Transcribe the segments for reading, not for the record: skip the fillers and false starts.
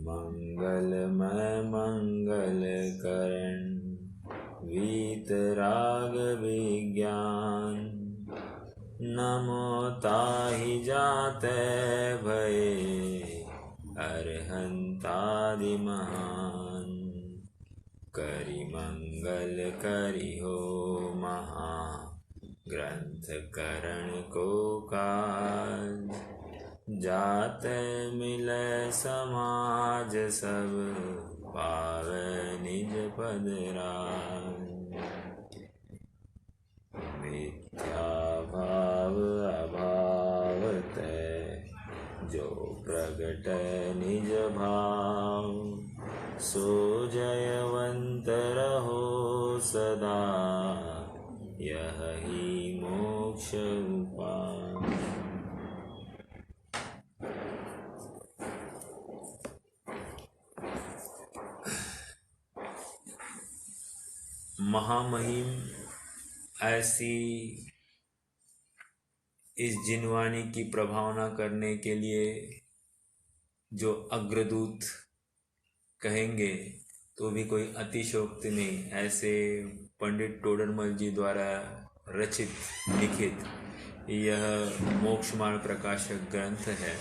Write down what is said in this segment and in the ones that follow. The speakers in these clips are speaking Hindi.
मंगलमय मंगल करण वीतराग विज्ञान। नमो ताहि जाते भये अरहंतादि महान। करि मंगल करि हो महा ग्रंथ करण को काज। जाते मिले समाज सब पावे निज पद राज। मिथ्या भाव अभाव तै जो प्रगट निज भाव। सो जयवंत रहो सदा यही मोक्ष उपाय। महामहिम ऐसी इस जिनवाणी की प्रभावना करने के लिए जो अग्रदूत कहेंगे तो भी कोई अतिशयोक्ति नहीं। ऐसे पंडित टोडरमल जी द्वारा रचित लिखित यह मोक्ष मार्ग प्रकाशक ग्रंथ है।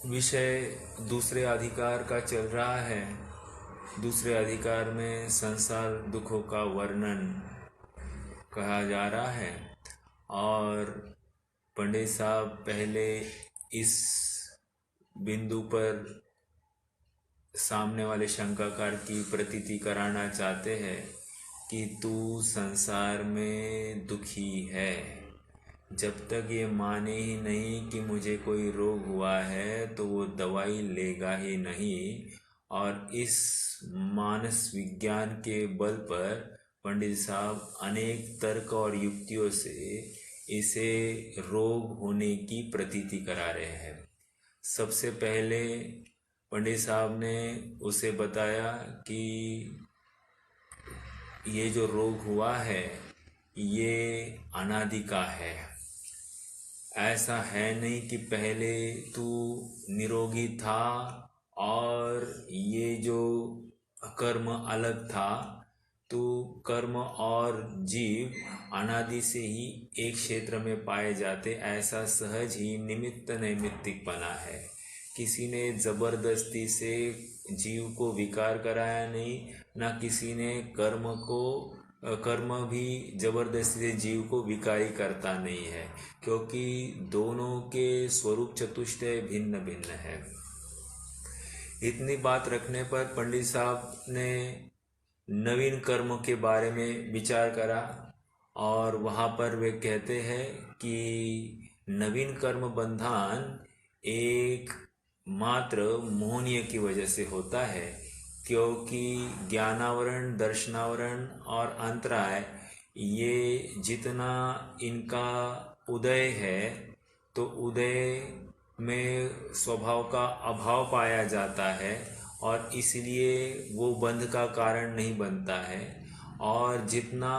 विषय दूसरे अधिकार का चल रहा है। दूसरे अधिकार में संसार दुखों का वर्णन कहा जा रहा है और पंडित साहब पहले इस बिंदु पर सामने वाले शंकाकार की प्रतीति कराना चाहते हैं कि तू संसार में दुखी है। जब तक ये माने ही नहीं कि मुझे कोई रोग हुआ है तो वो दवाई लेगा ही नहीं। और इस मानस विज्ञान के बल पर पंडित साहब अनेक तर्क और युक्तियों से इसे रोग होने की प्रतीति करा रहे हैं। सबसे पहले पंडित साहब ने उसे बताया कि ये जो रोग हुआ है ये अनादि का है। ऐसा है नहीं कि पहले तू निरोगी था और ये जो कर्म अलग था। तो कर्म और जीव अनादि से ही एक क्षेत्र में पाए जाते। ऐसा सहज ही निमित्त नैमित्तिक बना है। किसी ने जबरदस्ती से जीव को विकार कराया नहीं, ना किसी ने कर्म भी जबरदस्ती से जीव को विकारी करता नहीं है, क्योंकि दोनों के स्वरूप चतुष्टय भिन्न भिन्न है। इतनी बात रखने पर पंडित साहब ने नवीन कर्म के बारे में विचार करा और वहाँ पर वे कहते हैं कि नवीन कर्म बंधन एक मात्र मोहनीय की वजह से होता है, क्योंकि ज्ञानावरण, दर्शनावरण और अंतराय ये जितना इनका उदय है तो उदय में स्वभाव का अभाव पाया जाता है और इसलिए वो बंध का कारण नहीं बनता है। और जितना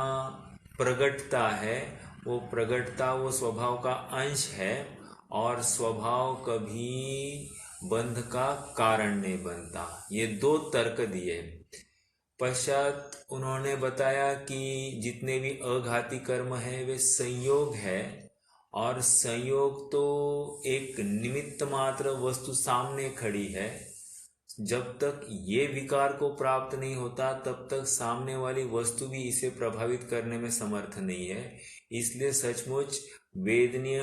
प्रगटता है वो प्रगटता वो स्वभाव का अंश है और स्वभाव कभी बंध का कारण नहीं बनता। ये दो तर्क दिए। पश्चात उन्होंने बताया कि जितने भी अघाती कर्म है वे संयोग है और संयोग तो एक निमित्त मात्र वस्तु सामने खड़ी है। जब तक ये विकार को प्राप्त नहीं होता तब तक सामने वाली वस्तु भी इसे प्रभावित करने में समर्थ नहीं है। इसलिए सचमुच वेदनीय,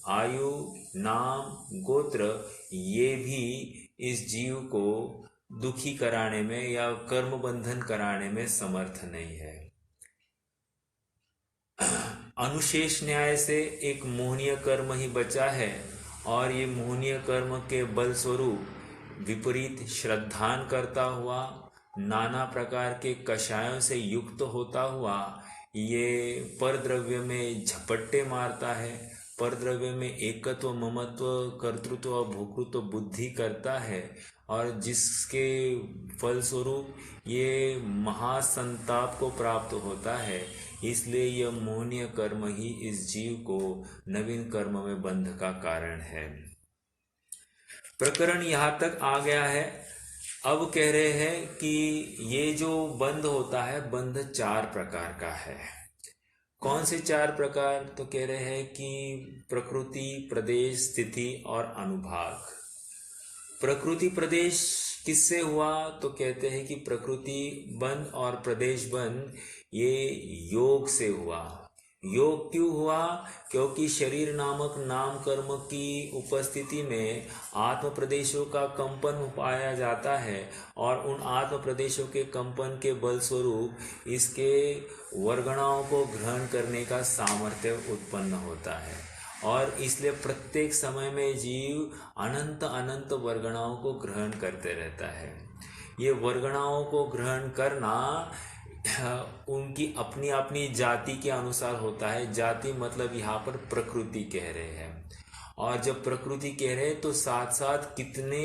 आयु, नाम, गोत्र ये भी इस जीव को दुखी कराने में या कर्म बंधन कराने में समर्थ नहीं है। अनुशेष न्याय से एक मोहनीय कर्म ही बचा है और ये मोहनीय कर्म के बल स्वरूप विपरीत श्रद्धान करता हुआ, नाना प्रकार के कषायों से युक्त होता हुआ ये परद्रव्य में झपट्टे मारता है, परद्रव्य में एकत्व, ममत्व, कर्तृत्व और भोक्तृत्व बुद्धि करता है, और जिसके फलस्वरूप ये महासंताप को प्राप्त होता है। इसलिए यह मोहनीय कर्म ही इस जीव को नवीन कर्म में बंध का कारण है। प्रकरण यहाँ तक आ गया है। अब कह रहे हैं कि ये जो बंध होता है, बंध 4 प्रकार का है। कौन से 4 प्रकार? तो कह रहे हैं कि प्रकृति, प्रदेश, स्थिति और अनुभाग। प्रकृति प्रदेश किससे हुआ? तो कहते हैं कि प्रकृति बंध और प्रदेश बंध ये योग से हुआ। योग क्यों हुआ? क्योंकि शरीर नामक नाम कर्म की उपस्थिति में आत्म प्रदेशों का कंपन पाया जाता है, और उन आत्म प्रदेशों के कंपन के बल स्वरूप इसके वर्गणाओं को ग्रहण करने का सामर्थ्य उत्पन्न होता है, और इसलिए प्रत्येक समय में जीव अनंत अनंत वर्गणाओं को ग्रहण करते रहता है। ये वर्गणाओं को ग्रहण करना उनकी अपनी अपनी जाति के अनुसार होता है। जाति मतलब यहाँ पर प्रकृति कह रहे हैं, और जब प्रकृति कह रहे हैं तो साथ साथ कितने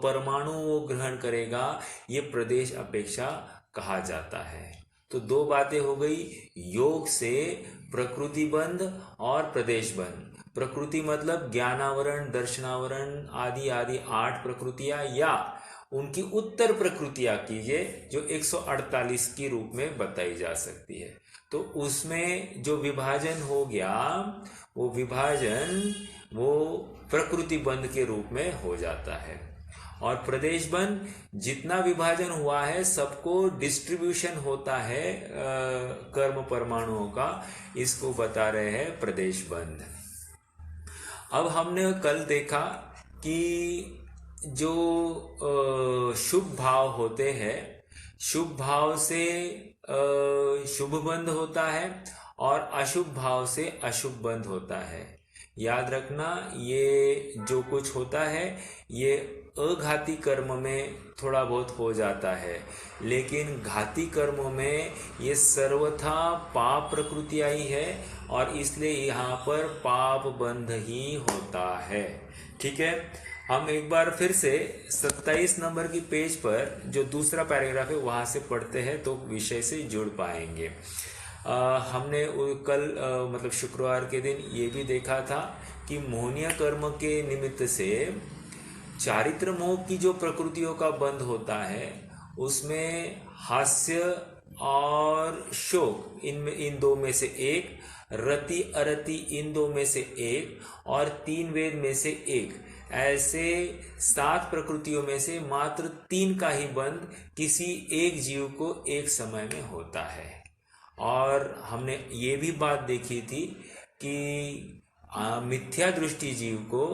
परमाणु वो ग्रहण करेगा, ये प्रदेश अपेक्षा कहा जाता है। तो 2 बातें हो गई, योग से प्रकृति बंध और प्रदेश बंध। प्रकृति मतलब ज्ञानावरण, दर्शनावरण आदि आदि 8 प्रकृतियां, या उनकी उत्तर प्रकृतियां कीजिए जो 148 की रूप में बताई जा सकती है। तो उसमें जो विभाजन हो गया, वो विभाजन वो प्रकृति बंध के रूप में हो जाता है। और प्रदेश बंध जितना विभाजन हुआ है सबको डिस्ट्रीब्यूशन होता है कर्म परमाणुओं का, इसको बता रहे हैं प्रदेश बंध। अब हमने कल देखा कि जो शुभ भाव होते हैं, शुभ भाव से शुभ बंध होता है और अशुभ भाव से अशुभ बंध होता है। याद रखना, ये जो कुछ होता है ये अघाती कर्म में थोड़ा बहुत हो जाता है, लेकिन घाती कर्मों में ये सर्वथा पाप प्रकृति आई है, और इसलिए यहाँ पर पाप बंध ही होता है। ठीक है, हम एक बार फिर से 27 नंबर की पेज पर जो दूसरा पैराग्राफ है वहां से पढ़ते हैं तो विषय से जुड़ पाएंगे। हमने कल मतलब शुक्रवार के दिन ये भी देखा था कि मोहनीय कर्म के निमित्त से चारित्र मोह की जो प्रकृतियों का बंध होता है, उसमें हास्य और शोक इन 2 में से एक, रति अरति इन 2 में से एक, और 3 वेद में से एक, ऐसे 7 प्रकृतियों में से मात्र 3 का ही बंध किसी एक जीव को एक समय में होता है। और हमने ये भी बात देखी थी कि मिथ्या दृष्टि जीव को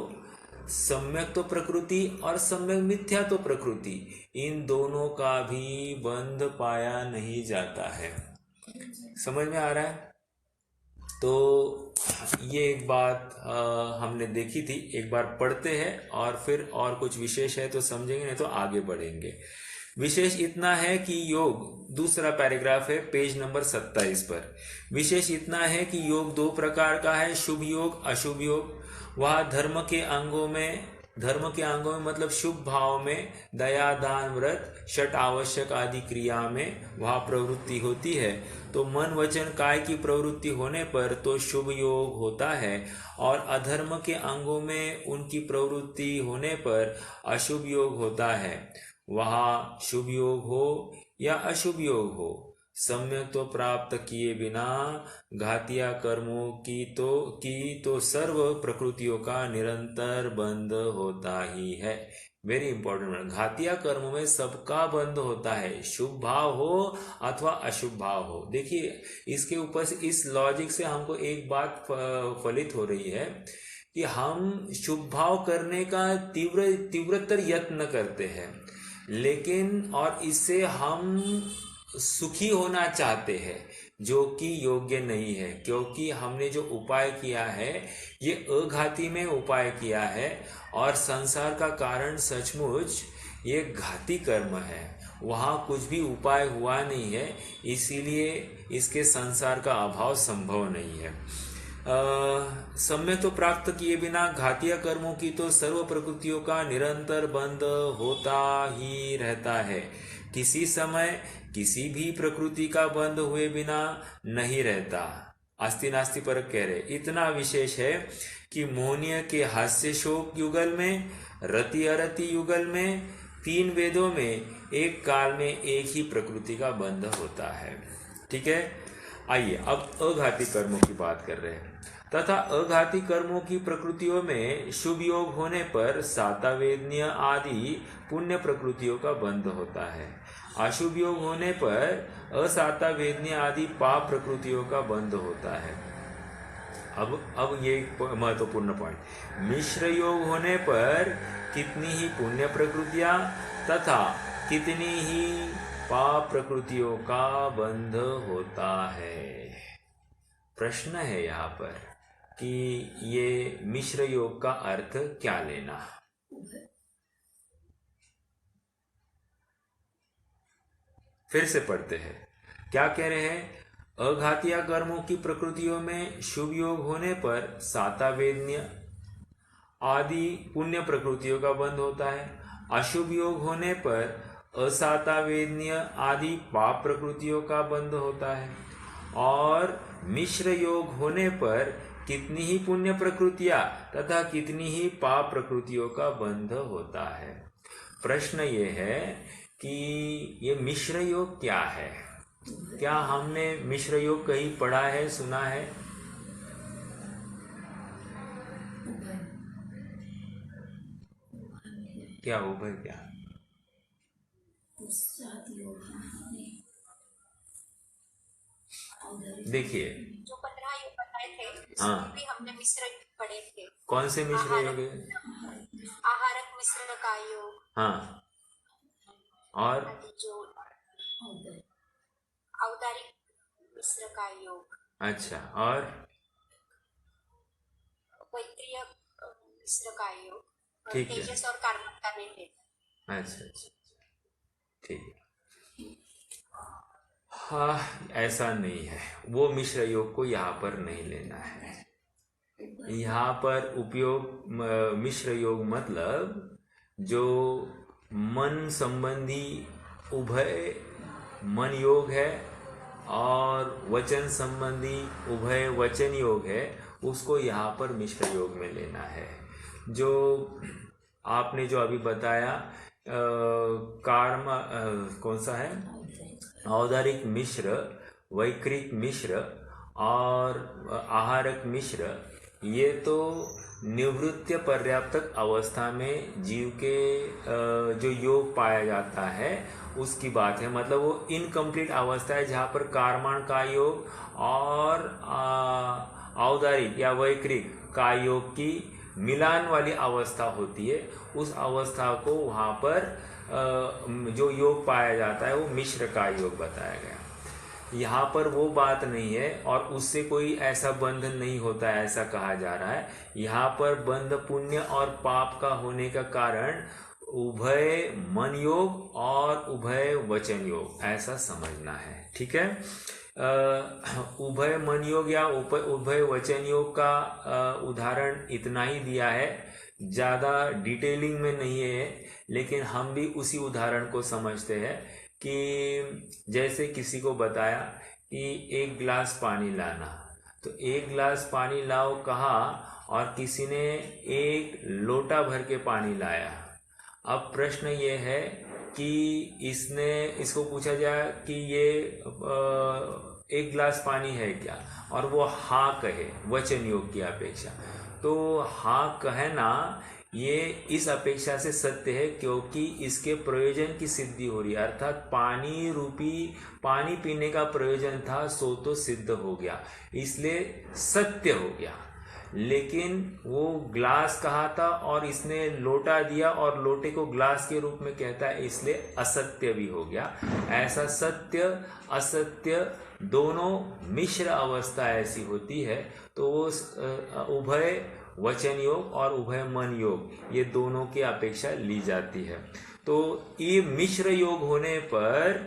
सम्यक तो प्रकृति और सम्यक मिथ्या तो प्रकृति, इन दोनों का भी बंध पाया नहीं जाता है। समझ में आ रहा है? तो ये एक बात हमने देखी थी। एक बार पढ़ते हैं और फिर और कुछ विशेष है तो समझेंगे, नहीं तो आगे बढ़ेंगे। विशेष इतना है कि योग, दूसरा पैराग्राफ है पेज नंबर 27 पर। विशेष इतना है कि योग 2 प्रकार का है, शुभ योग, अशुभ योग। वह धर्म के अंगों में मतलब शुभ भाव में दया, दान, व्रत, षट आवश्यक आदि क्रिया में वह प्रवृत्ति होती है। तो मन वचन काय की प्रवृत्ति होने पर तो शुभ योग होता है, और अधर्म के अंगों में उनकी प्रवृत्ति होने पर अशुभ योग होता है। वहाँ शुभ योग हो या अशुभ योग हो, सम्यक तो प्राप्त किए बिना घातिया कर्मों की तो सर्व प्रकृतियों का निरंतर बंध होता ही है। वेरी इंपॉर्टेंट, घातिया कर्मों में सबका बंध होता है, शुभ भाव हो अथवा अशुभ भाव हो। देखिए, इसके ऊपर से इस लॉजिक से हमको एक बात फलित हो रही है कि हम शुभ भाव करने का तीव्रतर यत्न करते हैं, लेकिन और इससे हम सुखी होना चाहते हैं, जो कि योग्य नहीं है, क्योंकि हमने जो उपाय किया है ये अघाती में उपाय किया है, और संसार का कारण सचमुच ये घाती कर्म है। वहाँ कुछ भी उपाय हुआ नहीं है, इसीलिए इसके संसार का अभाव संभव नहीं है। सम्य तो प्राप्त किए बिना घातीय कर्मों की तो सर्व प्रकृतियों का निरंतर बंध होता ही रहता है। किसी समय किसी भी प्रकृति का बंध हुए बिना नहीं रहता। आस्ति नास्ति परक कह रहे, इतना विशेष है कि मोहनीय के हास्य शोक युगल में, रति अरति युगल में, 3 वेदों में एक काल में एक ही प्रकृति का बंध होता है। ठीक है, आइए अब अघाती कर्मों की बात कर रहे हैं। तथा अघाती कर्मों की प्रकृतियों में शुभ योग होने पर सातावेदनीय आदि पुण्य प्रकृतियों का बंध होता है। अशुभ योग होने पर असातावेदनीय आदि पाप प्रकृतियों का बंध होता है। अब ये महत्वपूर्ण पॉइंट, मिश्र योग होने पर कितनी ही पुण्य प्रकृतियां तथा कितनी ही पाप प्रकृतियों का बंध होता है। प्रश्न है यहाँ पर कि ये मिश्र योग का अर्थ क्या लेना। फिर से पढ़ते हैं, क्या कह रहे हैं? अघातीय कर्मों की प्रकृतियों में शुभ योग होने पर सातावेदनीय आदि पुण्य प्रकृतियों का बंध होता है। अशुभ योग होने पर असातावेदनीय आदि पाप प्रकृतियों का बंध होता है। और मिश्र योग होने पर कितनी ही पुण्य प्रकृतियां तथा कितनी ही पाप प्रकृतियों का बंध होता है। प्रश्न ये है कि ये मिश्र योग क्या है? क्या हमने मिश्र योग कहीं पढ़ा है, सुना है? क्या उभय क्या? देखिए, जो 15 योग बताए थे हाँ, भी हमने मिश्र पढ़े थे। कौन से मिश्र योग है? आहारक मिश्र का योग, हाँ, और जो औदारिक मिश्र का योग, अच्छा, और वैत्रीय मिश्र का योग, ठीक है, तेजस और कार्बन में थे। अच्छा अच्छा, ठीक है। हाँ, ऐसा नहीं है, वो मिश्र योग को यहाँ पर नहीं लेना है। यहाँ पर उपयोग मिश्र योग मतलब जो मन संबंधी उभय मन योग है और वचन संबंधी उभय वचन योग है, उसको यहाँ पर मिश्र योग में लेना है। जो आपने जो अभी बताया कर्म कौन सा है? औदारिक मिश्र, वैकृत मिश्र और आहारक मिश्र, ये तो निवृत्ति पर्याप्तक अवस्था में जीव के जो योग पाया जाता है उसकी बात है। मतलब वो इनकम्प्लीट अवस्था है जहाँ पर कार्माण का योग और औदारिक या वैकृत का योग की मिलान वाली अवस्था होती है। उस अवस्था को वहाँ पर जो योग पाया जाता है वो मिश्र का योग बताया गया। यहाँ पर वो बात नहीं है और उससे कोई ऐसा बंधन नहीं होता है, ऐसा कहा जा रहा है। यहाँ पर बंध पुण्य और पाप का होने का कारण उभय मन योग और उभय वचन योग, ऐसा समझना है। ठीक है, उभय मन योग या उभय वचन योग का उदाहरण इतना ही दिया है, ज़्यादा डिटेलिंग में नहीं है, लेकिन हम भी उसी उदाहरण को समझते हैं कि जैसे किसी को बताया कि 1 गिलास पानी लाना, तो 1 गिलास पानी लाओ कहा और किसी ने 1 लोटा भर के पानी लाया। अब प्रश्न ये है कि इसको पूछा जाए कि ये 1 गिलास पानी है क्या, और वो हाँ कहे वचन योग की अपेक्षा, तो हाँ कहना ये इस अपेक्षा से सत्य है क्योंकि इसके प्रयोजन की सिद्धि हो रही है। अर्थात पानी पीने का प्रयोजन था, सो तो सिद्ध हो गया, इसलिए सत्य हो गया। लेकिन वो ग्लास कहा था और इसने लोटा दिया और लोटे को ग्लास के रूप में कहता है, इसलिए असत्य भी हो गया। ऐसा सत्य असत्य दोनों मिश्र अवस्था ऐसी होती है, तो वो उभय वचन योग और उभय मन योग ये दोनों की अपेक्षा ली जाती है। तो ये मिश्र योग होने पर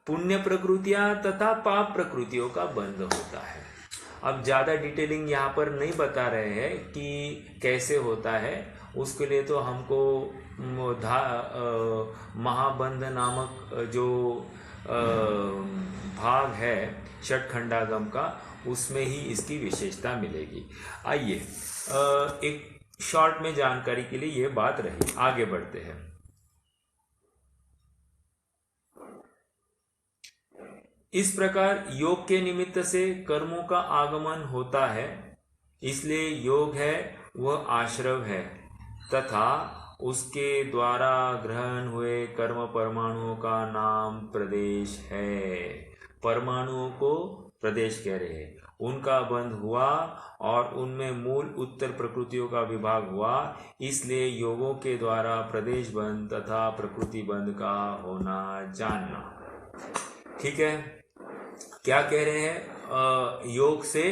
पुण्य प्रकृतियां तथा पाप प्रकृतियों का बंध होता है। अब ज़्यादा डिटेलिंग यहाँ पर नहीं बता रहे हैं कि कैसे होता है, उसके लिए तो हमको महाबंध नामक जो भाग है षटखंडागम का, उसमें ही इसकी विशेषता मिलेगी। आइए एक शॉर्ट में जानकारी के लिए ये बात रही, आगे बढ़ते हैं। इस प्रकार योग के निमित्त से कर्मों का आगमन होता है, इसलिए योग है वह आश्रव है तथा उसके द्वारा ग्रहण हुए कर्म परमाणुओं का नाम प्रदेश है। परमाणुओं को प्रदेश कह रहे हैं, उनका बंध हुआ और उनमें मूल उत्तर प्रकृतियों का विभाग हुआ, इसलिए योगों के द्वारा प्रदेश बंध तथा प्रकृति बंध का होना जानना। ठीक है, क्या कह रहे हैं? योग से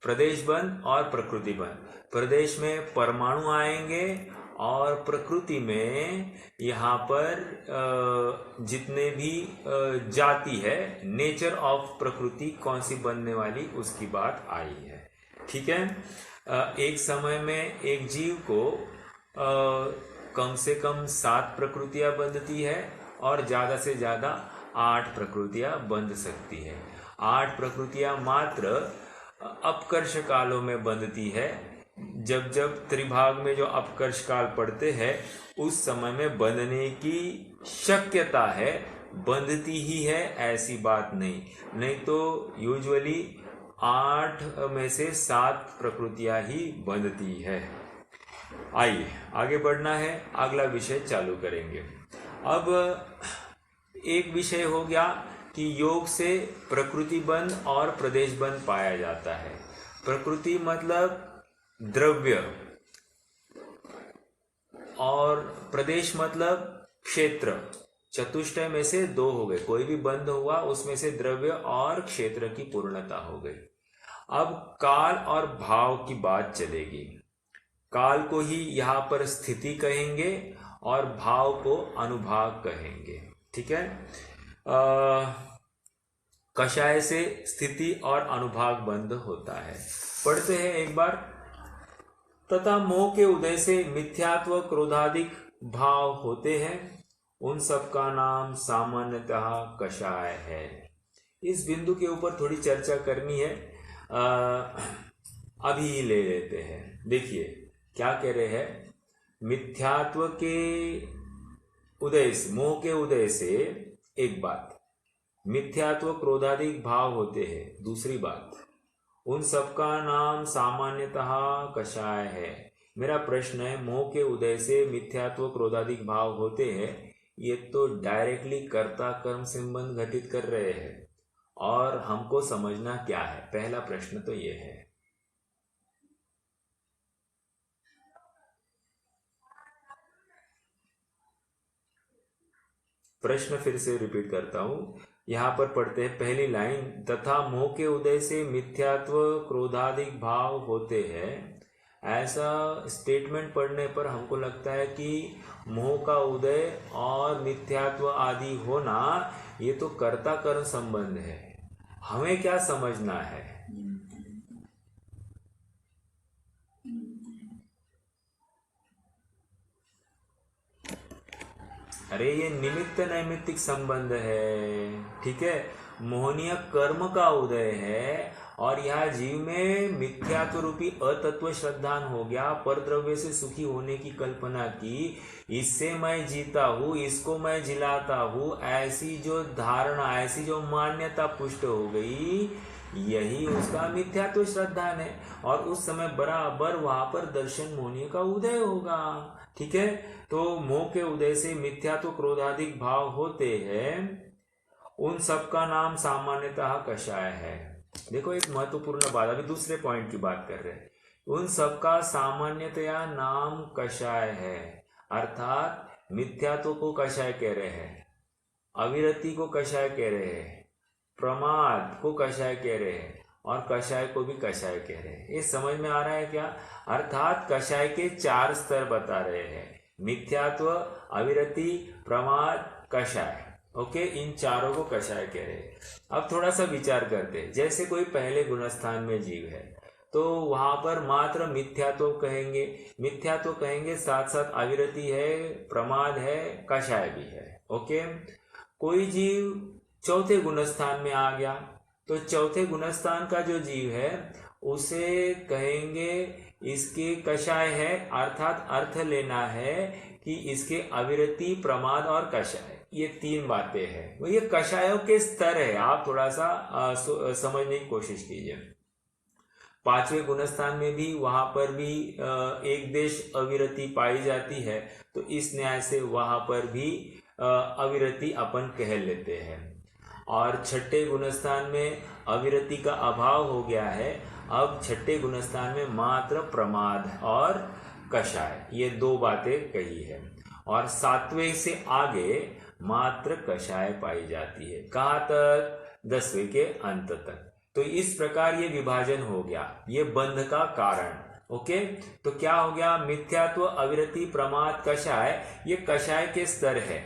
प्रदेश बंध और प्रकृति बंध। प्रदेश में परमाणु आएंगे और प्रकृति में यहाँ पर जितने भी जाति है, नेचर ऑफ प्रकृति कौन सी बनने वाली, उसकी बात आई है। ठीक है, एक समय में एक जीव को कम से कम 7 प्रकृतियां बंधती है और ज़्यादा से ज़्यादा 8 प्रकृतियां बंध सकती है। 8 प्रकृतियां मात्र अपकर्ष कालों में बंधती है। जब जब त्रिभाग में जो अपकर्ष काल पड़ते हैं उस समय में बंधने की शक्यता है, बंधती ही है ऐसी बात नहीं तो यूजुअली 8 में से 7 प्रकृतियां ही बंधती है। आइए आगे बढ़ना है, अगला विषय चालू करेंगे। अब एक विषय हो गया कि योग से प्रकृति बंध और प्रदेश बंध पाया जाता है। प्रकृति मतलब द्रव्य और प्रदेश मतलब क्षेत्र। चतुष्टय में से 2 हो गए, कोई भी बंध हुआ उसमें से द्रव्य और क्षेत्र की पूर्णता हो गई। अब काल और भाव की बात चलेगी। काल को ही यहाँ पर स्थिति कहेंगे और भाव को अनुभाग कहेंगे। ठीक है, कषाय से स्थिति और अनुभाग बंध होता है। पढ़ते हैं एक बार। तथा मोह के उदय से मिथ्यात्व क्रोधादिक भाव होते हैं, उन सब का नाम सामान्यतः कषाय है। इस बिंदु के ऊपर थोड़ी चर्चा करनी है, अभी ही ले लेते हैं। देखिए क्या कह रहे हैं, मिथ्यात्व के उदय से, मोह के उदय से एक बात, मिथ्यात्व क्रोधादिक भाव होते हैं दूसरी बात, उन सबका नाम सामान्यतः कषाय है। मेरा प्रश्न है, मोह के उदय से मिथ्यात्व क्रोधादिक भाव होते हैं, ये तो डायरेक्टली कर्ता कर्म संबंध घटित कर रहे हैं और हमको समझना क्या है, पहला प्रश्न तो ये है। प्रश्न फिर से रिपीट करता हूं, यहां पर पढ़ते हैं पहली लाइन, तथा मोह के उदय से मिथ्यात्व क्रोधादिक भाव होते हैं। ऐसा स्टेटमेंट पढ़ने पर हमको लगता है कि मोह का उदय और मिथ्यात्व आदि होना ये तो कर्ता कर्म संबंध है। हमें क्या समझना है? अरे ये निमित्त नैमित्तिक संबंध है। ठीक है, मोहनीय कर्म का उदय है और यह जीव में मिथ्यात्व रूपी अतत्व श्रद्धान हो गया, पर द्रव्य से सुखी होने की कल्पना की, इससे मैं जीता हूँ, इसको मैं जिलाता हूँ, ऐसी जो धारणा, ऐसी जो मान्यता पुष्ट हो गई, यही उसका मिथ्यात्व श्रद्धान है और उस समय बराबर वहां पर दर्शन मोहनीय का उदय होगा। ठीक है, तो मोह के उदय से मिथ्यात्व क्रोधादिक भाव होते हैं, उन सब का नाम सामान्यतः कषाय है। देखो एक महत्वपूर्ण बात, अभी दूसरे पॉइंट की बात कर रहे हैं। उन सब का सामान्यतया नाम कषाय है, अर्थात मिथ्यात्व को कषाय कह रहे हैं, अविरति को कषाय कह रहे हैं, प्रमाद को कषाय कह रहे हैं और कषाय को भी कषाय कह रहे हैं। ये समझ में आ रहा है क्या? अर्थात कषाय के 4 स्तर बता रहे हैं, मिथ्यात्व, अविरति, प्रमाद, कषाय। ओके, इन चारों को कषाय कह रहे हैं। अब थोड़ा सा विचार करते हैं। जैसे कोई पहले गुणस्थान में जीव है तो वहां पर मात्र मिथ्यात्व कहेंगे, मिथ्यात्व कहेंगे, साथ साथ अविरति है, प्रमाद है, कषाय भी है। ओके, कोई जीव चौथे गुणस्थान में आ गया तो चौथे गुणस्थान का जो जीव है उसे कहेंगे इसके कषाय है, अर्थात अर्थ लेना है कि इसके अविरति, प्रमाद और कषाय, ये तीन बातें हैं। ये कषायों के स्तर है, आप थोड़ा सा समझने की कोशिश कीजिए। पांचवें गुणस्थान में भी वहां पर भी एक देश अविरति पाई जाती है, तो इस न्याय से वहां पर भी अविरति अपन कह लेते हैं। और छठे गुणस्थान में अविरति का अभाव हो गया है, अब छठे गुणस्थान में मात्र प्रमाद और कषाय, ये दो बातें कही है। और सातवें से आगे मात्र कषाय पाई जाती है। कहाँ तक? 10वें के अंत तक। तो इस प्रकार ये विभाजन हो गया, ये बंध का कारण। ओके, तो क्या हो गया? मिथ्यात्व, अविरति, प्रमाद, कषाय, ये कषाय के स्तर है।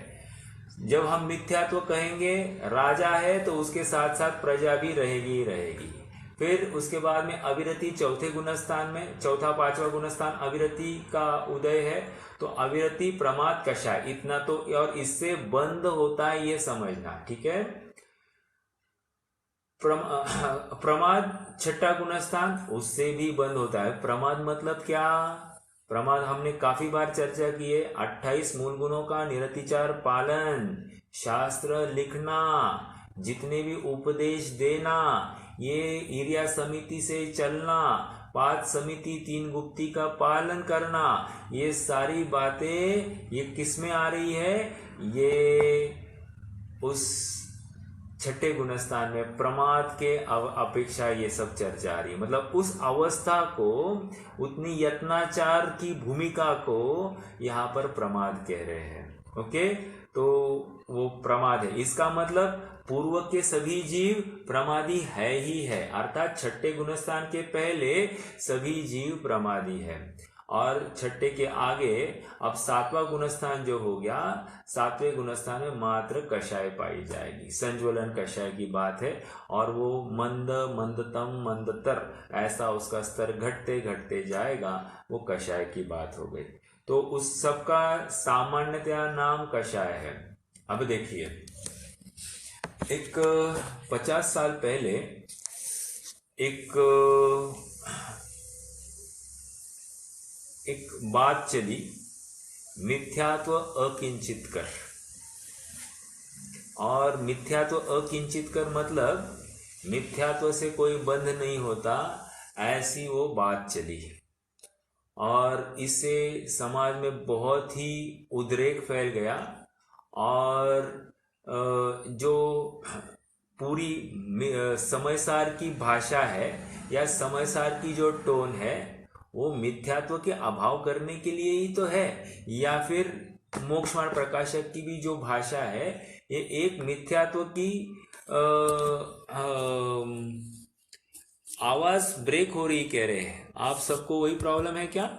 जब हम मिथ्यात्व कहेंगे, राजा है तो उसके साथ साथ प्रजा भी रहेगी ही रहेगी। फिर उसके बाद में अविरति चौथे गुणस्थान में, चौथा पांचवा गुणस्थान अविरति का उदय है, तो अविरति, प्रमाद, कषाय, इतना तो, और इससे बंद होता है ये समझना, ठीक है। प्रमाद छठा गुणस्थान, उससे भी बंद होता है। प्रमाद मतलब क्या? प्रमाद हमने काफी बार चर्चा की है। 28 मूल गुणों का निरतिचार पालन, शास्त्र लिखना, जितने भी उपदेश देना, ये ईर्या समिति से चलना, 5 समिति 3 गुप्ती का पालन करना, ये सारी बातें ये किस में आ रही है? ये उस छठे गुणस्थान में प्रमाद के अपेक्षा ये सब चर्चा आ रही है। मतलब उस अवस्था को, उतनी यत्नाचार की भूमिका को यहाँ पर प्रमाद कह रहे हैं। ओके, तो वो प्रमाद है। इसका मतलब पूर्व के सभी जीव प्रमादी है ही है, अर्थात छठे गुणस्थान के पहले सभी जीव प्रमादी है। और छठे के आगे अब सातवां गुणस्थान जो हो गया, सातवें गुणस्थान में मात्र कषाय पाई जाएगी, संज्वलन कषाय की बात है। और वो मंद, मंदतम, मंदतर, ऐसा उसका स्तर घटते घटते जाएगा, वो कषाय की बात हो गई। तो उस सबका सामान्यतया नाम कषाय है। अब देखिए, एक 50 साल पहले एक बात चली, मिथ्यात्व अकिंचित कर। और मिथ्यात्व अकिंचित कर मतलब मिथ्यात्व से कोई बंध नहीं होता, ऐसी वो बात चली। और इससे समाज में बहुत ही उद्रेक फैल गया। और जो पूरी समयसार की भाषा है या समयसार की जो टोन है, वो मिथ्यात्व के अभाव करने के लिए ही तो है, या फिर मोक्षमार्ग प्रकाशक की भी जो भाषा है, ये एक मिथ्यात्व की आवाज ब्रेक हो रही कह रहे हैं। आप सबको वही प्रॉब्लम है क्या?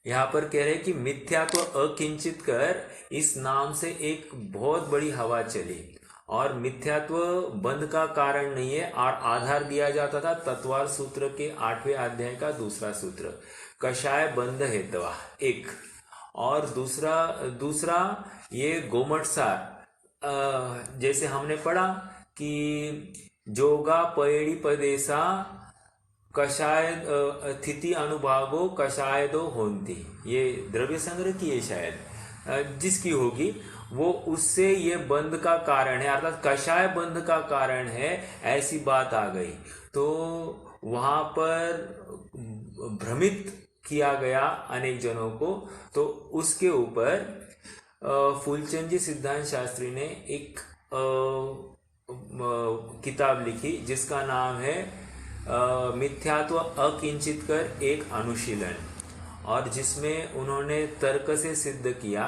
यहाँ पर कह रहे हैं कि मिथ्यात्व अकिंचित कर, इस नाम से एक बहुत बड़ी हवा चली। और मिथ्यात्व बंध का कारण नहीं है, और आधार दिया जाता था तत्वार सूत्र के 8वें अध्याय का दूसरा सूत्र, कषाय बंध हेतवा एक। और दूसरा ये गोमटसार, जैसे हमने पढ़ा कि जोगा पयड़ी पदेसा कषाय स्थिति अनुभागो कषाय दो होती, ये द्रव्य संग्रह की है शायद, जिसकी होगी वो, उससे ये बंध का कारण है, अर्थात कषाय बंध का कारण है, ऐसी बात आ गई। तो वहां पर भ्रमित किया गया अनेक जनों को। तो उसके ऊपर फूलचंद जी सिद्धांत शास्त्री ने एक किताब लिखी जिसका नाम है मिथ्यात्व अकिंचित कर एक अनुशीलन, और जिसमें उन्होंने तर्क से सिद्ध किया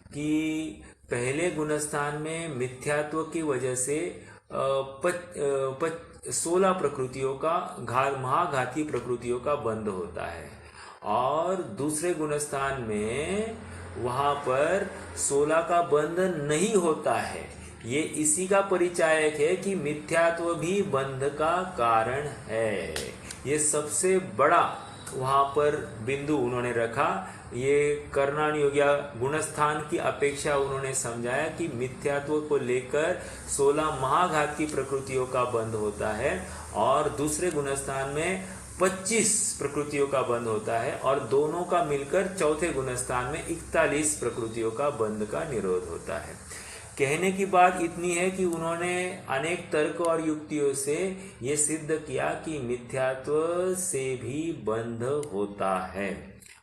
कि पहले गुणस्थान में मिथ्यात्व की वजह से 16 प्रकृतियों का, महाघाती प्रकृतियों का बंध होता है। और दूसरे गुणस्थान में वहां पर 16 का बंध नहीं होता है। ये इसी का परिचायक है कि मिथ्यात्व भी बंध का कारण है। ये सबसे बड़ा वहां पर बिंदु उन्होंने रखा। ये कर्णानुयोग्य गुणस्थान की अपेक्षा उन्होंने समझाया कि मिथ्यात्व को लेकर 16 महाघात की प्रकृतियों का बंध होता है और दूसरे गुणस्थान में 25 प्रकृतियों का बंध होता है और दोनों का मिलकर चौथे गुणस्थान में 41 प्रकृतियों का बंध का निरोध होता है। कहने की बात इतनी है कि उन्होंने अनेक तर्क और युक्तियों से ये सिद्ध किया कि मिथ्यात्व से भी बंध होता है।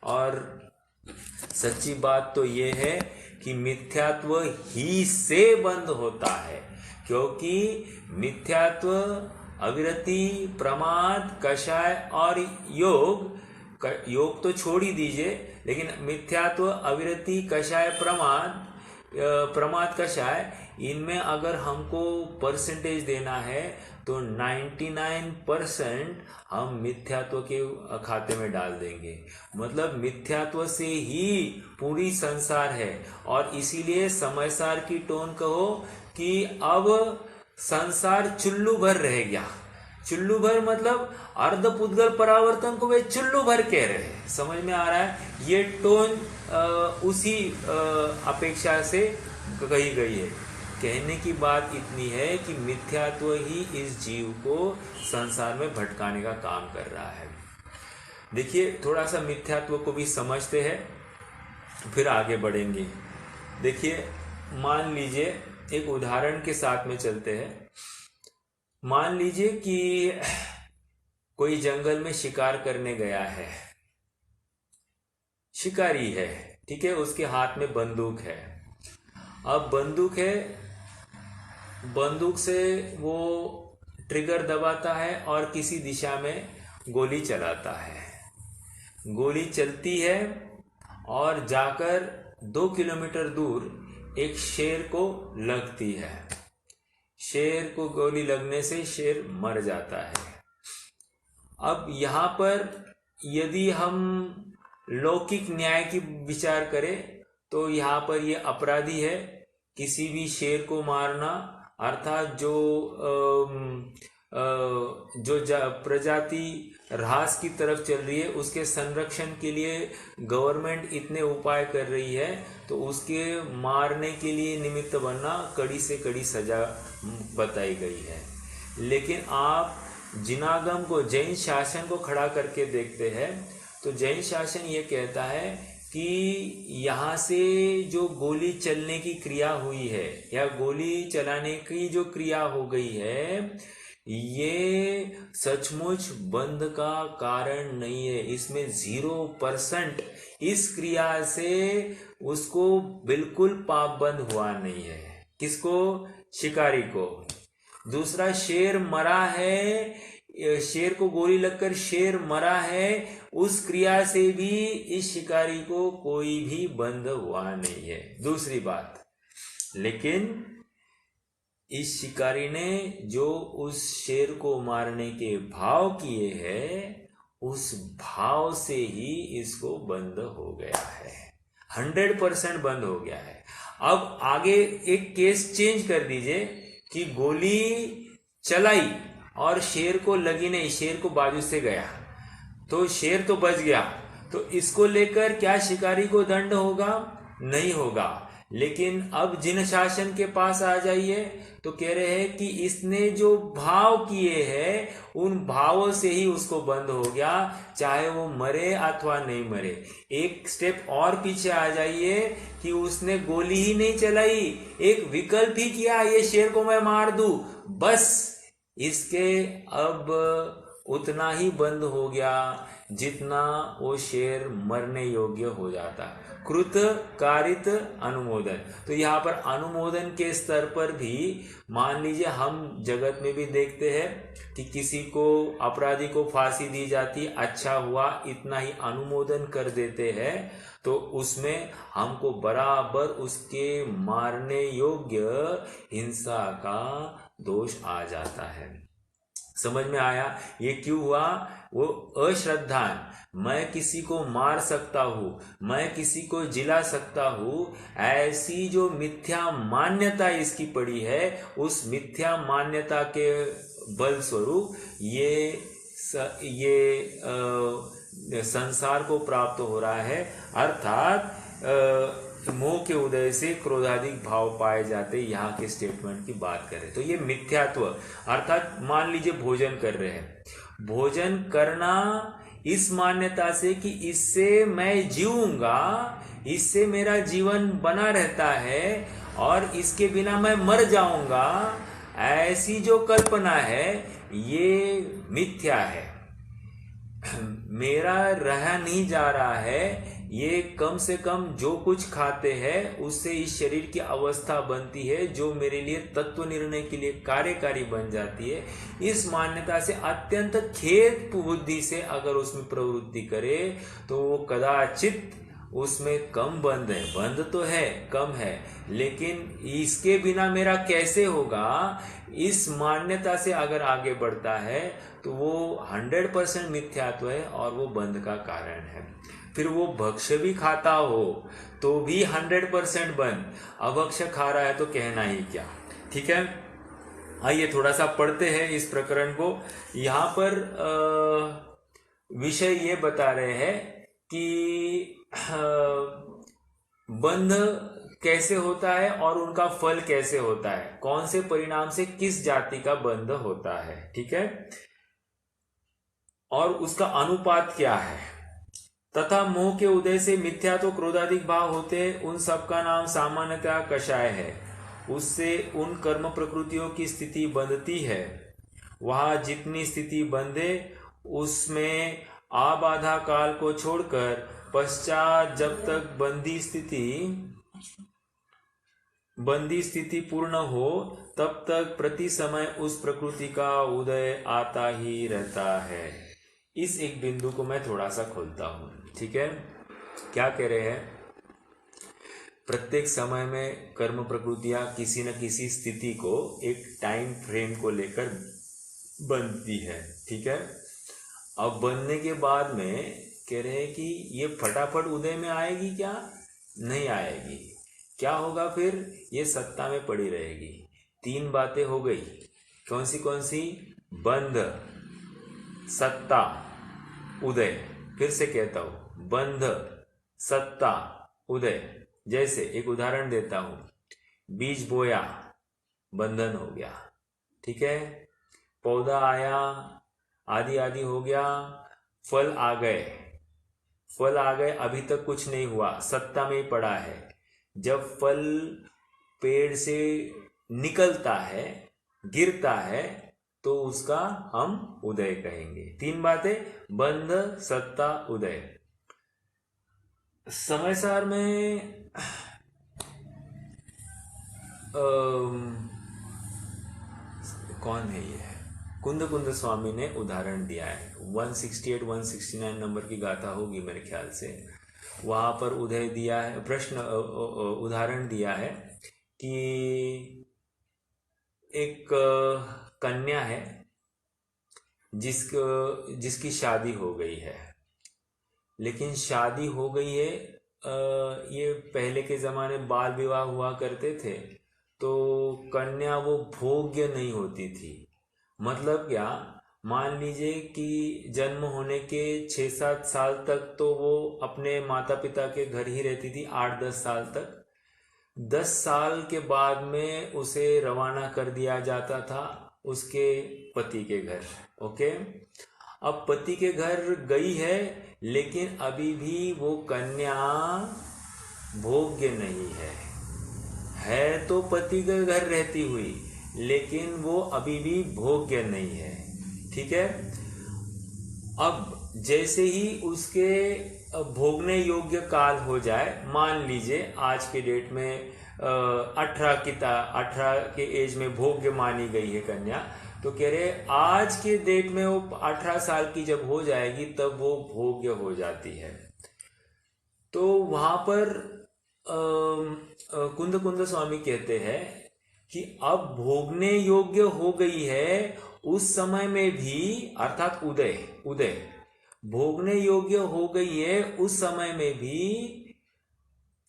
और सच्ची बात तो ये है कि मिथ्यात्व ही से बंध होता है, क्योंकि मिथ्यात्व अविरति, प्रमाद, कषाय और योग तो छोड़ ही दीजिए, लेकिन मिथ्यात्व, अविरति, कषाय, प्रमाद, कषाय, इनमें अगर हमको परसेंटेज देना है तो 99% हम मिथ्यात्व के खाते में डाल देंगे। मतलब मिथ्यात्व से ही पूरी संसार है। और इसीलिए समयसार की टोन कहो कि अब संसार चुल्लू भर रह गया। चुल्लू भर मतलब अर्धपुद्गल परावर्तन को वे चुल्लू भर कह रहे हैं। समझ में आ रहा है? ये टोन उसी अपेक्षा से कही गई है। कहने की बात इतनी है कि मिथ्यात्व ही इस जीव को संसार में भटकाने का काम कर रहा है। देखिए, थोड़ा सा मिथ्यात्व को भी समझते हैं, फिर आगे बढ़ेंगे। देखिए, मान लीजिए एक उदाहरण के साथ में चलते हैं। मान लीजिए कि कोई जंगल में शिकार करने गया है, शिकारी है, ठीक है, उसके हाथ में बंदूक है। अब बंदूक है, बंदूक से वो ट्रिगर दबाता है और किसी दिशा में गोली चलाता है। गोली चलती है और जाकर 2 किलोमीटर दूर एक शेर को लगती है। शेर को गोली लगने से शेर मर जाता है। अब यहाँ पर यदि हम लौकिक न्याय की विचार करें तो यहाँ पर ये अपराधी है किसी भी शेर को मारना, अर्थात जो प्रजाति ह्रास की तरफ चल रही है उसके संरक्षण के लिए गवर्नमेंट इतने उपाय कर रही है, तो उसके मारने के लिए निमित्त बनना कड़ी से कड़ी सजा बताई गई है। लेकिन आप जिनागम को, जैन शासन को खड़ा करके देखते हैं तो जैन शासन ये कहता है कि यहाँ से जो गोली चलने की क्रिया हुई है या गोली चलाने की जो क्रिया हो गई है, ये सचमुच बंध का कारण नहीं है। इसमें 0% इस क्रिया से उसको बिल्कुल पाप बंध हुआ नहीं है। किसको? शिकारी को। दूसरा, शेर मरा है, शेर को गोली लगकर शेर मरा है, उस क्रिया से भी इस शिकारी को कोई भी बंध हुआ नहीं है। दूसरी बात, लेकिन इस शिकारी ने जो उस शेर को मारने के भाव किए हैं, उस भाव से ही इसको बंद हो गया है। 100% बंद हो गया है। अब आगे एक केस चेंज कर दीजिए कि गोली चलाई और शेर को लगी नहीं, शेर को बाजू से गया, तो शेर तो बच गया, तो इसको लेकर क्या शिकारी को दंड होगा? नहीं होगा। लेकिन अब जिन शासन के पास आ जाइए तो कह रहे हैं कि इसने जो भाव किए हैं उन भावों से ही उसको बंद हो गया, चाहे वो मरे अथवा नहीं मरे। एक स्टेप और पीछे आ जाइए कि उसने गोली ही नहीं चलाई, एक विकल्प ही किया, ये शेर को मैं मार दूं, बस इसके अब उतना ही बंद हो गया जितना वो शेर मरने योग्य हो जाता। कृत कारित अनुमोदन। तो यहाँ पर अनुमोदन के स्तर पर भी मान लीजिए हम जगत में भी देखते हैं कि किसी को, अपराधी को फांसी दी जाती, अच्छा हुआ इतना ही अनुमोदन कर देते हैं, तो उसमें हमको बराबर उसके मारने योग्य हिंसा का दोष आ जाता है। समझ में आया ये क्यों हुआ? वो अश्रद्धान, मैं किसी को मार सकता हूं, मैं किसी को जिला सकता हूं, ऐसी जो मिथ्या मान्यता इसकी पड़ी है, उस मिथ्या मान्यता के बल स्वरूप ये संसार को प्राप्त हो रहा है। अर्थात मोह के उदय से क्रोधाधिक भाव पाए जाते। यहाँ के स्टेटमेंट की बात करें तो ये मिथ्यात्व, अर्थात मान लीजिए भोजन कर रहे हैं, भोजन करना इस मान्यता से कि इससे मैं जीऊंगा, इससे मेरा जीवन बना रहता है और इसके बिना मैं मर जाऊंगा, ऐसी जो कल्पना है ये मिथ्या है। मेरा रहा नहीं जा रहा है, ये कम से कम जो कुछ खाते हैं उससे इस शरीर की अवस्था बनती है जो मेरे लिए तत्व निर्णय के लिए कार्यकारी बन जाती है। इस मान्यता से अत्यंत खेद बुद्धि से अगर उसमें प्रवृत्ति करे तो वो कदाचित उसमें कम बंध है, बंध तो है कम है, लेकिन इसके बिना मेरा कैसे होगा, इस मान्यता से अगर आगे बढ़ता है तो वो 100% मिथ्यात्व है और वो बंध का कारण है। फिर वो भक्ष्य भी खाता हो तो भी 100% बंध, अभक्ष्य खा रहा है तो कहना ही क्या। ठीक है, आइए थोड़ा सा पढ़ते हैं इस प्रकरण को। यहाँ पर विषय ये बता रहे हैं कि बंध कैसे होता है और उनका फल कैसे होता है, कौन से परिणाम से किस जाति का बंध होता है। ठीक है, और उसका अनुपात क्या है। तथा मोह के उदय से मिथ्या तो क्रोधाधिक भाव होते, उन सब का नाम सामान्यतः कषाय है। उससे उन कर्म प्रकृतियों की स्थिति बंधती है। वहां जितनी स्थिति बंधे उसमें आबाधा काल को छोड़कर पश्चात जब तक बंदी स्थिति पूर्ण हो तब तक प्रति समय उस प्रकृति का उदय आता ही रहता है। इस एक बिंदु को मैं थोड़ा सा खोलता हूं। ठीक है, क्या कह रहे हैं? प्रत्येक समय में कर्म प्रकृतियां किसी न किसी स्थिति को एक टाइम फ्रेम को लेकर बनती है। ठीक है, अब बनने के बाद में कह रहे हैं कि ये फटाफट उदय में आएगी क्या? नहीं आएगी। क्या होगा फिर? ये सत्ता में पड़ी रहेगी। 3 बातें हो गई, कौन सी? बंध, सत्ता, उदय। फिर से कहता हूं, बंध, सत्ता, उदय। जैसे एक उदाहरण देता हूं, बीज बोया, बंधन हो गया। ठीक है, पौधा आया, आदि हो गया, फल आ गए, अभी तक कुछ नहीं हुआ, सत्ता में ही पड़ा है। जब फल पेड़ से निकलता है, गिरता है, तो उसका हम उदय कहेंगे। 3 बातें, बंध, सत्ता, उदय। समय सार में कौन है ये? कुंद स्वामी ने उदाहरण दिया है। 168-169 नंबर की गाथा होगी मेरे ख्याल से। वहां पर उदय दिया है, प्रश्न उदाहरण दिया है कि एक कन्या है जिसकी शादी हो गई है, लेकिन शादी हो गई है, ये पहले के जमाने बाल विवाह हुआ करते थे, तो कन्या वो भोग्य नहीं होती थी। मतलब क्या, मान लीजिए कि जन्म होने के 6-7 साल तक तो वो अपने माता पिता के घर ही रहती थी, 8-10 साल तक। 10 साल के बाद में उसे रवाना कर दिया जाता था उसके पति के घर। ओके, अब पति के घर गई है, लेकिन अभी भी वो कन्या भोग्य नहीं है तो पति के घर रहती हुई, लेकिन वो अभी भी भोग्य नहीं है। ठीक है, अब जैसे ही उसके भोगने योग्य काल हो जाए, मान लीजिए आज के डेट में 18 के एज में भोग्य मानी गई है कन्या, तो कह रहे आज के डेट में वो 18 साल की जब हो जाएगी तब वो भोग्य हो जाती है। तो वहां पर कुंद स्वामी कहते हैं कि अब भोगने योग्य हो गई है उस समय में भी अर्थात उदय उदय भोगने योग्य हो गई है, उस समय में भी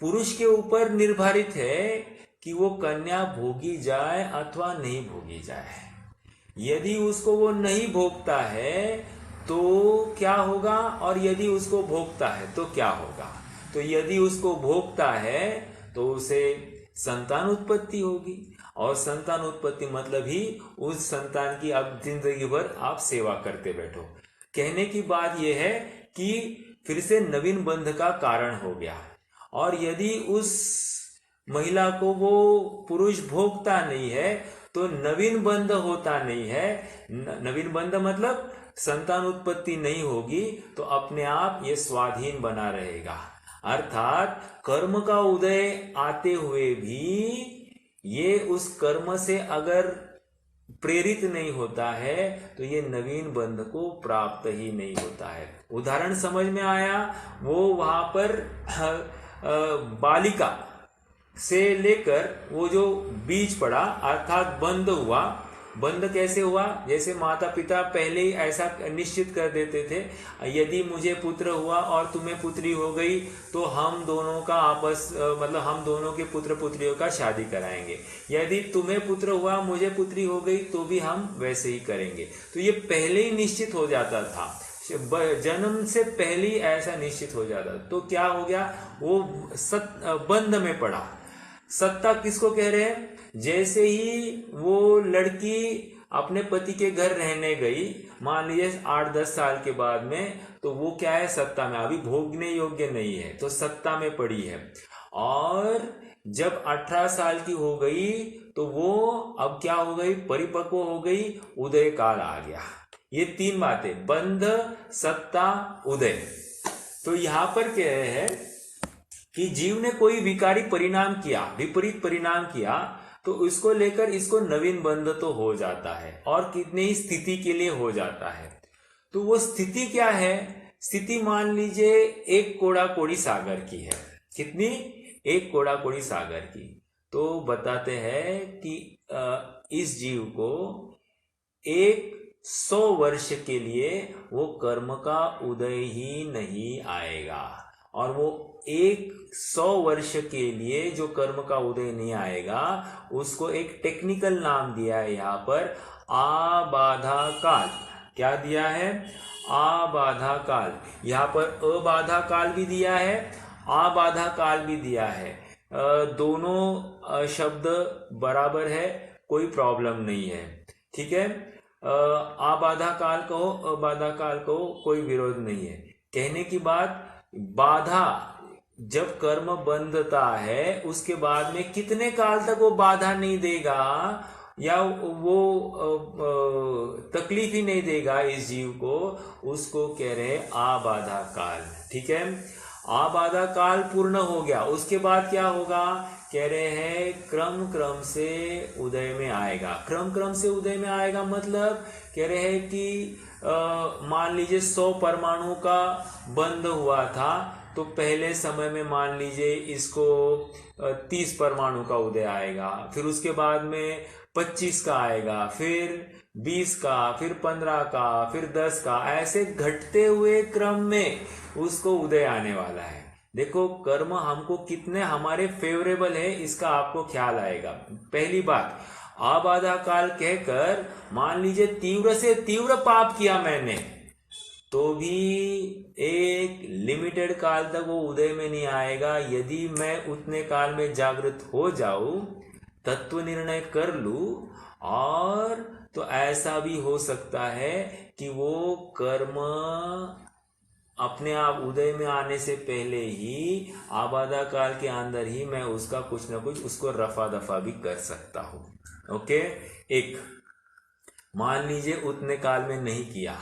पुरुष के ऊपर निर्धारित है कि वो कन्या भोगी जाए अथवा नहीं भोगी जाए। यदि उसको वो नहीं भोगता है तो क्या होगा, और यदि उसको भोगता है तो क्या होगा। तो यदि उसको भोगता है तो उसे संतान उत्पत्ति होगी, और संतान उत्पत्ति मतलब ही उस संतान की अब जिंदगी भर आप सेवा करते बैठो। कहने की बात यह है कि फिर से नवीन बंध का कारण हो गया। और यदि उस महिला को वो पुरुष भोगता नहीं है तो नवीन बंध होता नहीं है। नवीन बंध मतलब संतान उत्पत्ति नहीं होगी, तो अपने आप ये स्वाधीन बना रहेगा। अर्थात कर्म का उदय आते हुए भी ये उस कर्म से अगर प्रेरित नहीं होता है तो ये नवीन बंध को प्राप्त ही नहीं होता है। उदाहरण समझ में आया? वो वहां पर बालिका से लेकर वो जो बीज पड़ा अर्थात बंध हुआ। बंध कैसे हुआ? जैसे माता पिता पहले ही ऐसा निश्चित कर देते थे, यदि मुझे पुत्र हुआ और तुम्हें पुत्री हो गई तो हम दोनों का आपस मतलब हम दोनों के पुत्र पुत्रियों का शादी कराएंगे। यदि तुम्हें पुत्र हुआ मुझे पुत्री हो गई तो भी हम वैसे ही करेंगे। तो ये पहले ही निश्चित हो जाता था, जन्म से पहले ही ऐसा निश्चित हो जाता। तो क्या हो गया? वो बंध में पड़ा। सत्ता किसको कह रहे हैं? जैसे ही वो लड़की अपने पति के घर रहने गई, मान लीजिए 8-10 साल के बाद में, तो वो क्या है? सत्ता में, अभी भोगने योग्य नहीं है तो सत्ता में पड़ी है। और जब 18 साल की हो गई तो वो अब क्या हो गई? परिपक्व हो गई, उदय काल आ गया। ये 3 बातें, बंध, सत्ता, उदय। तो यहां पर क्या है कि जीव ने कोई विकारी परिणाम किया, विपरीत परिणाम किया, तो उसको लेकर इसको नवीन बंध तो हो जाता है, और कितने ही स्थिति के लिए हो जाता है। तो वो स्थिति क्या है? स्थिति मान लीजिए 1 कोड़ा कोड़ी सागर की है। कितनी? 1 कोड़ा कोड़ी सागर की। तो बताते हैं कि इस जीव को 100 वर्ष के लिए वो कर्म का उदय ही नहीं आएगा, और वो 100 वर्ष के लिए जो कर्म का उदय नहीं आएगा उसको एक टेक्निकल नाम दिया है यहाँ पर, आबाधा काल। क्या दिया है? आबाधा काल। यहाँ पर अबाधा काल भी दिया है, आबाधा काल भी दिया है। दोनों शब्द बराबर है, कोई प्रॉब्लम नहीं है। ठीक है, आबाधा काल कहो, अबाधा काल कहो, कोई विरोध नहीं है। कहने की बात, बाधा जब कर्म बंधता है उसके बाद में कितने काल तक वो बाधा नहीं देगा या वो तकलीफ ही नहीं देगा इस जीव को, उसको कह रहे आबाधा काल। ठीक है, आबाधा काल पूर्ण हो गया, उसके बाद क्या होगा? कह रहे हैं क्रम क्रम से उदय में आएगा। क्रम क्रम से उदय में आएगा मतलब कह रहे हैं कि मान लीजिए 100 परमाणु का बंध हुआ था, तो पहले समय में मान लीजिए इसको 30 परमाणु का उदय आएगा, फिर उसके बाद में 25 का आएगा, फिर 20 का, फिर 15 का, फिर 10 का, ऐसे घटते हुए क्रम में उसको उदय आने वाला है। देखो कर्म हमको कितने हमारे फेवरेबल है इसका आपको ख्याल आएगा। पहली बात, आबाधा काल कहकर मान लीजिए तीव्र से तीव्र पाप किया मैंने, तो भी एक लिमिटेड काल तक वो उदय में नहीं आएगा। यदि मैं उतने काल में जागृत हो जाऊं, तत्व निर्णय कर लूं, और तो ऐसा भी हो सकता है कि वो कर्म अपने आप उदय में आने से पहले ही आबादा काल के अंदर ही मैं उसका कुछ ना कुछ उसको रफा दफा भी कर सकता हूं। ओके, एक मान लीजिए उतने काल में नहीं किया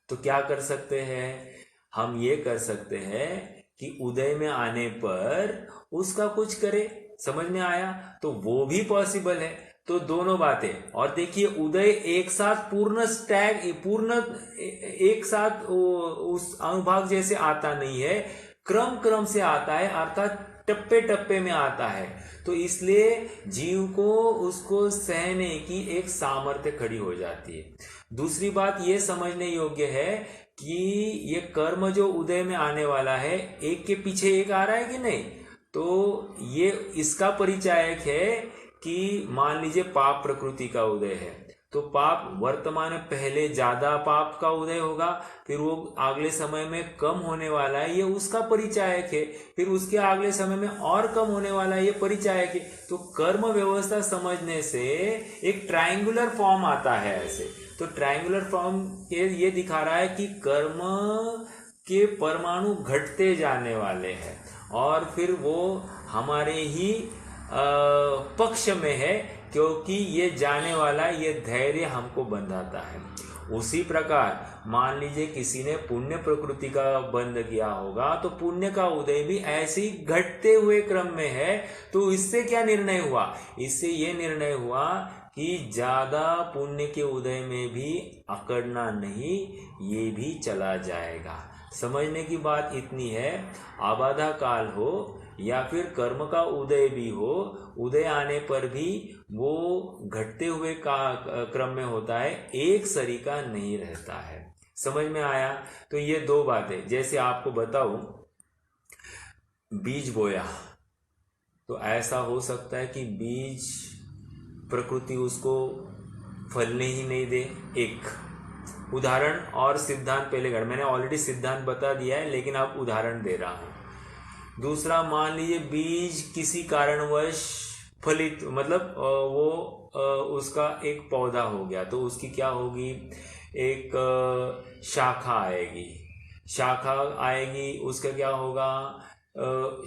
तो क्या कर सकते हैं? हम ये कर सकते हैं कि उदय में आने पर उसका कुछ करे। समझ में आया? तो वो भी पॉसिबल है। तो दोनों बातें। और देखिए उदय एक साथ पूर्ण एक साथ उस अनुभाग जैसे आता नहीं है, क्रम क्रम से आता है, अर्थात टप्पे टप्पे में आता है। तो इसलिए जीव को उसको सहने की एक सामर्थ्य खड़ी हो जाती है। दूसरी बात ये समझने योग्य है कि ये कर्म जो उदय में आने वाला है, एक के पीछे एक आ रहा है कि नहीं, तो ये इसका परिचायक है कि मान लीजिए पाप प्रकृति का उदय है, तो पाप वर्तमान में पहले ज्यादा पाप का उदय होगा, फिर वो अगले समय में कम होने वाला है, ये उसका परिचायक है। फिर उसके अगले समय में और कम होने वाला है, ये परिचायक है। तो कर्म व्यवस्था समझने से एक ट्रायंगुलर फॉर्म आता है ऐसे। तो ट्रायंगुलर फॉर्म ये दिखा रहा है कि कर्म के परमाणु घटते जाने वाले हैं और फिर वो हमारे ही पक्ष में है, क्योंकि ये जाने वाला ये धैर्य हमको बंधाता है। उसी प्रकार मान लीजिए किसी ने पुण्य प्रकृति का बंध किया होगा, तो पुण्य का उदय भी ऐसे ही घटते हुए क्रम में है। तो इससे क्या निर्णय हुआ? इससे ये निर्णय हुआ कि ज्यादा पुण्य के उदय में भी अकड़ना नहीं, ये भी चला जाएगा। समझने की बात इतनी है, आबाधा काल हो या फिर कर्म का उदय भी हो, उदय आने पर भी वो घटते हुए का क्रम में होता है, एक सरीका नहीं रहता है। समझ में आया? तो ये दो बातें, जैसे आपको बताऊं, बीज बोया तो ऐसा हो सकता है कि बीज प्रकृति उसको फलने ही नहीं दे। एक उदाहरण और सिद्धांत पहले कर, मैंने ऑलरेडी सिद्धांत बता दिया है, लेकिन अब उदाहरण दे रहा हूं। दूसरा, मान लीजिए बीज किसी कारणवश फलित, मतलब वो उसका एक पौधा हो गया, तो उसकी क्या होगी? एक शाखा आएगी। शाखा आएगी, उसका क्या होगा?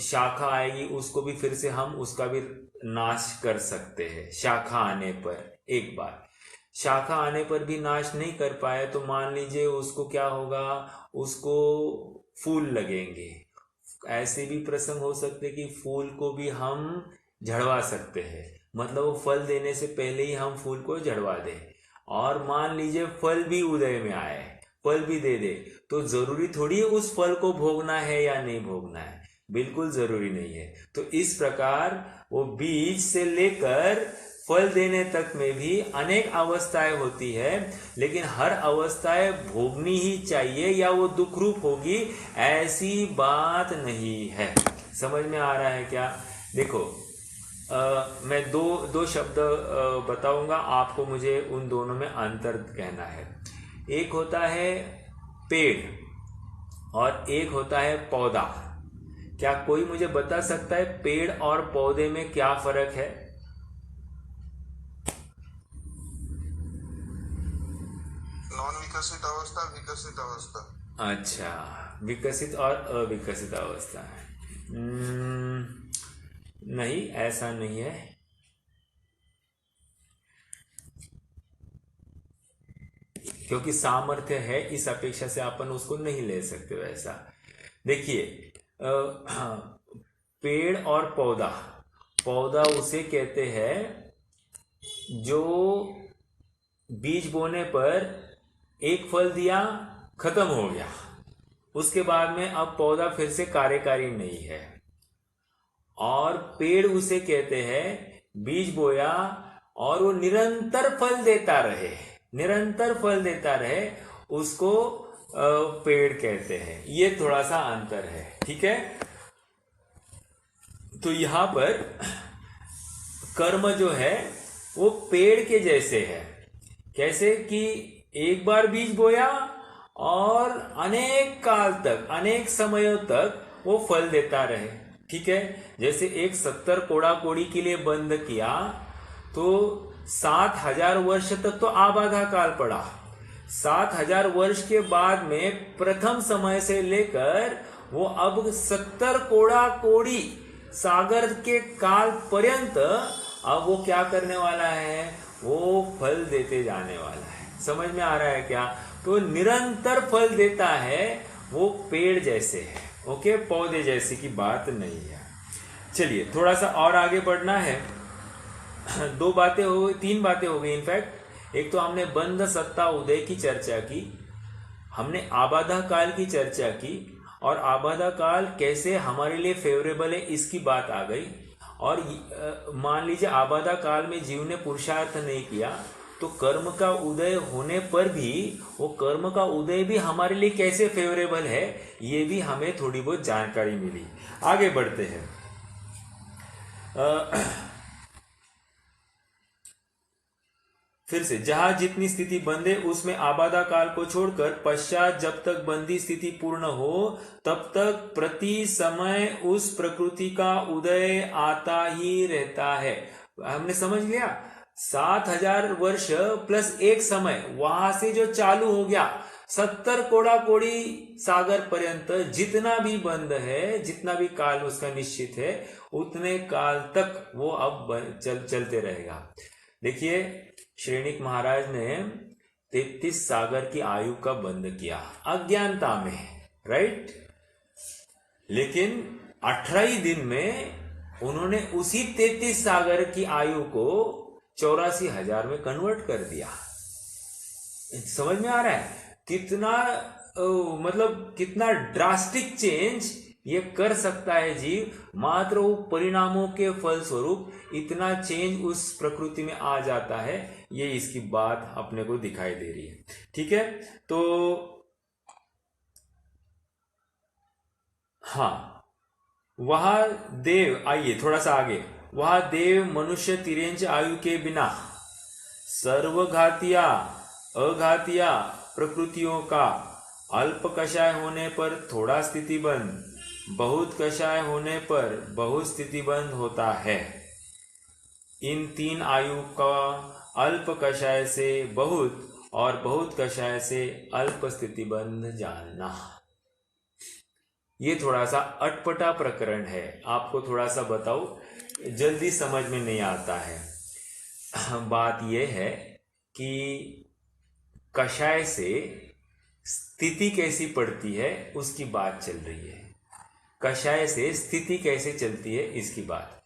शाखा आएगी, उसको भी फिर से हम उसका भी नाश कर सकते हैं शाखा आने पर। एक बार शाखा आने पर भी नाश नहीं कर पाए तो मान लीजिए उसको क्या होगा? उसको फूल लगेंगे। ऐसे भी प्रसंग हो सकते कि फूल को भी हम झड़वा सकते हैं, मतलब वो फल देने से पहले ही हम फूल को झड़वा दें। और मान लीजिए फल भी उदय में आए, फल भी दे दे, तो जरूरी थोड़ी उस फल को भोगना है या नहीं भोगना है, बिल्कुल जरूरी नहीं है। तो इस प्रकार वो बीज से लेकर फल देने तक में भी अनेक अवस्थाएं होती है, लेकिन हर अवस्थाएं भोगनी ही चाहिए या वो दुख रूप होगी, ऐसी बात नहीं है। समझ में आ रहा है क्या? देखो, मैं दो शब्द बताऊंगा आपको, मुझे उन दोनों में अंतर कहना है। एक होता है पेड़ और एक होता है पौधा। क्या कोई मुझे बता सकता है पेड़ और पौधे में क्या फर्क है? नॉन विकसित अवस्था, विकसित अवस्था। अच्छा, विकसित और अविकसित अवस्था। नहीं, ऐसा नहीं है। क्योंकि सामर्थ्य है, इस अपेक्षा से अपन उसको नहीं ले सकते वैसा। देखिए, पेड़ और पौधा, पौधा उसे कहते हैं जो बीज बोने पर एक फल दिया, खत्म हो गया, उसके बाद में अब पौधा फिर से कार्यकारी नहीं है। और पेड़ उसे कहते हैं बीज बोया और वो निरंतर फल देता रहे, निरंतर फल देता रहे, उसको पेड़ कहते हैं। ये थोड़ा सा अंतर है, ठीक है। तो यहां पर कर्म जो है वो पेड़ के जैसे है। कैसे कि एक बार बीज बोया और अनेक काल तक, अनेक समयों तक वो फल देता रहे, ठीक है। जैसे एक 70 कोड़ा कोड़ी के लिए बंद किया तो 7000 वर्ष तक तो आबाधा काल पड़ा। 7000 वर्ष के बाद में प्रथम समय से लेकर वो अब 70 कोड़ा कोड़ी सागर के काल पर्यंत अब वो क्या करने वाला है? वो फल देते जाने वाला है। समझ में आ रहा है क्या? तो निरंतर फल देता है, वो पेड़ जैसे है, ओके, पौधे जैसे की बात नहीं है। चलिए थोड़ा सा और आगे बढ़ना है। दो बातें हो गई, 3 बातें हो गई इनफैक्ट। एक तो हमने बंध सत्ता उदय की चर्चा की, हमने आबाधा काल की चर्चा की, और आबादा काल कैसे हमारे लिए फेवरेबल है इसकी बात आ गई। और मान लीजिए आबादा काल में जीव ने पुरुषार्थ नहीं किया तो कर्म का उदय होने पर भी वो कर्म का उदय भी हमारे लिए कैसे फेवरेबल है, ये भी हमें थोड़ी बहुत जानकारी मिली। आगे बढ़ते हैं। फिर से, जहां जितनी स्थिति बंधे उसमें आबादा काल को छोड़कर पश्चात जब तक बंदी स्थिति पूर्ण हो तब तक प्रति समय उस प्रकृति का उदय आता ही रहता है। हमने समझ लिया, 7,000 वर्ष प्लस एक समय, वहां से जो चालू हो गया 70 कोड़ा कोड़ी सागर पर्यंत जितना भी बंद है, जितना भी काल उसका निश्चित है, उतने काल तक वो अब चलते रहेगा। देखिए, श्रेणिक महाराज ने 33 सागर की आयु का बंद किया अज्ञानता में, राइट। लेकिन 18 ही दिन में उन्होंने उसी 33 सागर की आयु को 84,000 में कन्वर्ट कर दिया। समझ में आ रहा है कितना मतलब कितना ड्रास्टिक चेंज ये कर सकता है जीव, मात्र वो परिणामों के फलस्वरूप इतना चेंज उस प्रकृति में आ जाता है। ये इसकी बात अपने को दिखाई दे रही है। ठीक है, तो हाँ, वह देव, आइए थोड़ा सा आगे, वह देव मनुष्य तिर्यंच आयु के बिना सर्वघातिया अघातिया प्रकृतियों का अल्प कषाय होने पर थोड़ा स्थितिबंध, बहुत कषाय होने पर बहुत स्थितिबंध होता है। इन 3 आयु का अल्प कषाय से बहुत और बहुत कषाय से अल्प स्थितिबंध जानना। ये थोड़ा सा अटपटा प्रकरण है, आपको थोड़ा सा बताओ, जल्दी समझ में नहीं आता है। बात यह है कि कषाय से स्थिति कैसी पड़ती है उसकी बात चल रही है। कषाय से स्थिति कैसे चलती है इसकी बात।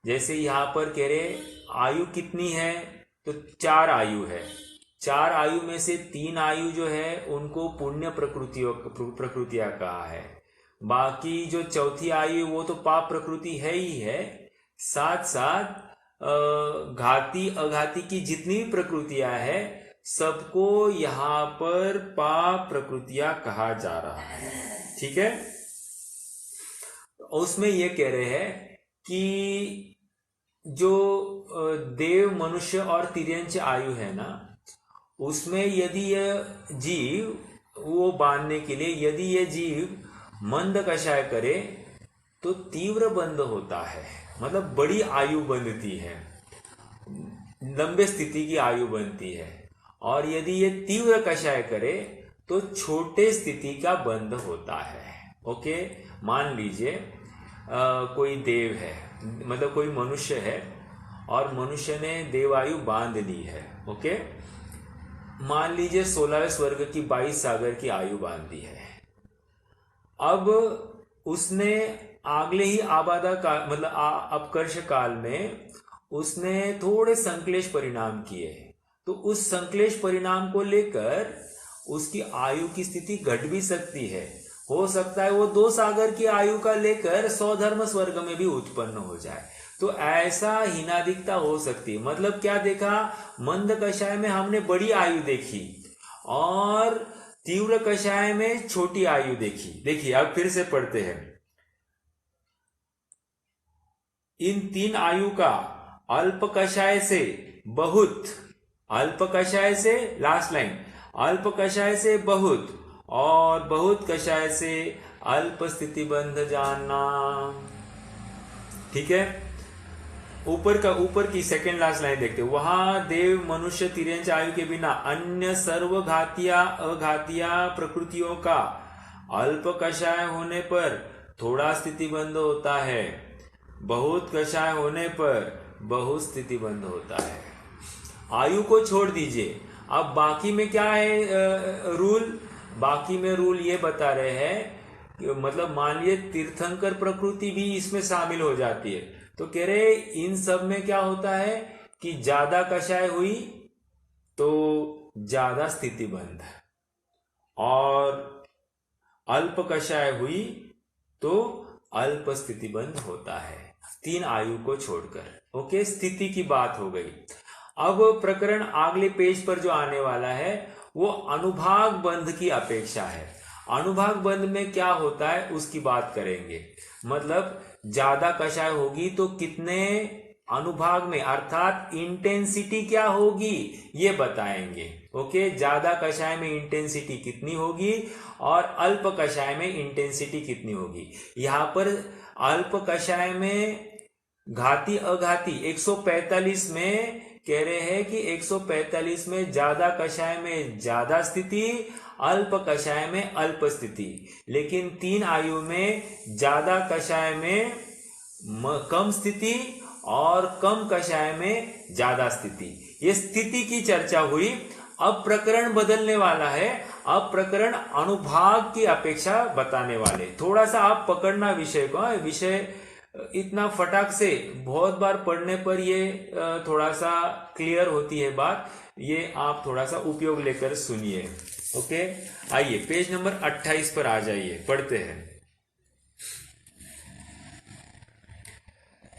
जैसे यहां पर कह रहे आयु कितनी है, तो 4 आयु है। 4 आयु में से 3 आयु जो है उनको पुण्य प्रकृतियां कहा है, बाकी जो चौथी आयु वो तो पाप प्रकृति है ही है। साथ साथ घाती अघाती की जितनी भी प्रकृतियां है सबको यहां पर पाप प्रकृतियां कहा जा रहा है। ठीक है, उसमें ये कह रहे हैं कि जो देव मनुष्य और तिर्यंच आयु है ना, उसमें यदि यह जीव वो बांधने के लिए यदि यह जीव मंद कषाय करे तो तीव्र बंध होता है, मतलब बड़ी आयु बनती है, लंबे स्थिति की आयु बनती है। और यदि ये तीव्र कषाय करे तो छोटे स्थिति का बंध होता है। ओके, मान लीजिए कोई देव है, मतलब कोई मनुष्य है और मनुष्य ने देवायु बांध ली है। ओके, मान लीजिए 16वें स्वर्ग की 22 सागर की आयु बांधी है। अब उसने अगले ही आबादा काल, मतलब अपकर्ष काल में उसने थोड़े संक्लेश परिणाम किए, तो उस संक्लेश परिणाम को लेकर उसकी आयु की स्थिति घट भी सकती है। हो सकता है वो 2 सागर की आयु का लेकर 100 धर्म स्वर्ग में भी उत्पन्न हो जाए। तो ऐसा हीनादिकता हो सकती है। मतलब क्या देखा, मंद कषाय में हमने बड़ी आयु देखी और तीव्र कषाय में छोटी आयु देखी। देखिए अब फिर से पढ़ते हैं। इन 3 आयु का अल्प कषाय से बहुत, अल्प कषाय से, लास्ट लाइन, अल्प कषाय से बहुत और बहुत कषाय से अल्प स्थितिबंध जानना। ठीक है, ऊपर की सेकेंड लास्ट लाइन देखते, वहां देव मनुष्य तिर्यंच आयु के बिना अन्य सर्व घातिया अघातिया प्रकृतियों का अल्प कषाय होने पर थोड़ा स्थितिबंध होता है, बहुत कषाय होने पर बहुत स्थितिबंध होता है। आयु को छोड़ दीजिए, अब बाकी में क्या है रूल, बाकी में रूल ये बता रहे हैं, मतलब मान लीजिए तीर्थंकर प्रकृति भी इसमें शामिल हो जाती है, तो कह रहे इन सब में क्या होता है कि ज्यादा कषाय हुई तो ज्यादा स्थितिबंध और अल्प कषाय हुई तो अल्प स्थिति बंध होता है, 3 आयु को छोड़कर। ओके, स्थिति की बात हो गई। अब प्रकरण अगले पेज पर जो आने वाला है वो अनुभाग बंध की अपेक्षा है। अनुभाग बंध में क्या होता है उसकी बात करेंगे। मतलब ज्यादा कषाय होगी तो कितने अनुभाग में, अर्थात इंटेंसिटी क्या होगी ये बताएंगे। ओके, ज्यादा कषाय में इंटेंसिटी कितनी होगी और अल्प कषाय में इंटेंसिटी कितनी होगी। यहां पर अल्प कषाय में घाती अघाती 145 में कह रहे हैं कि 145 में ज्यादा कषाय में ज्यादा स्थिति, अल्प कषाय में अल्प स्थिति। लेकिन 3 आयु में ज्यादा कषाय में कम स्थिति और कम कषाय में ज्यादा स्थिति। ये स्थिति की चर्चा हुई। अब प्रकरण बदलने वाला है। अब प्रकरण अनुभाग की अपेक्षा बताने वाले। थोड़ा सा आप पकड़ना विषय को। विषय इतना फटाक से बहुत बार पढ़ने पर ये थोड़ा सा क्लियर होती है बात। ये आप थोड़ा सा उपयोग लेकर सुनिए। ओके, आइए पेज नंबर 28 पर आ जाइए, पढ़ते हैं।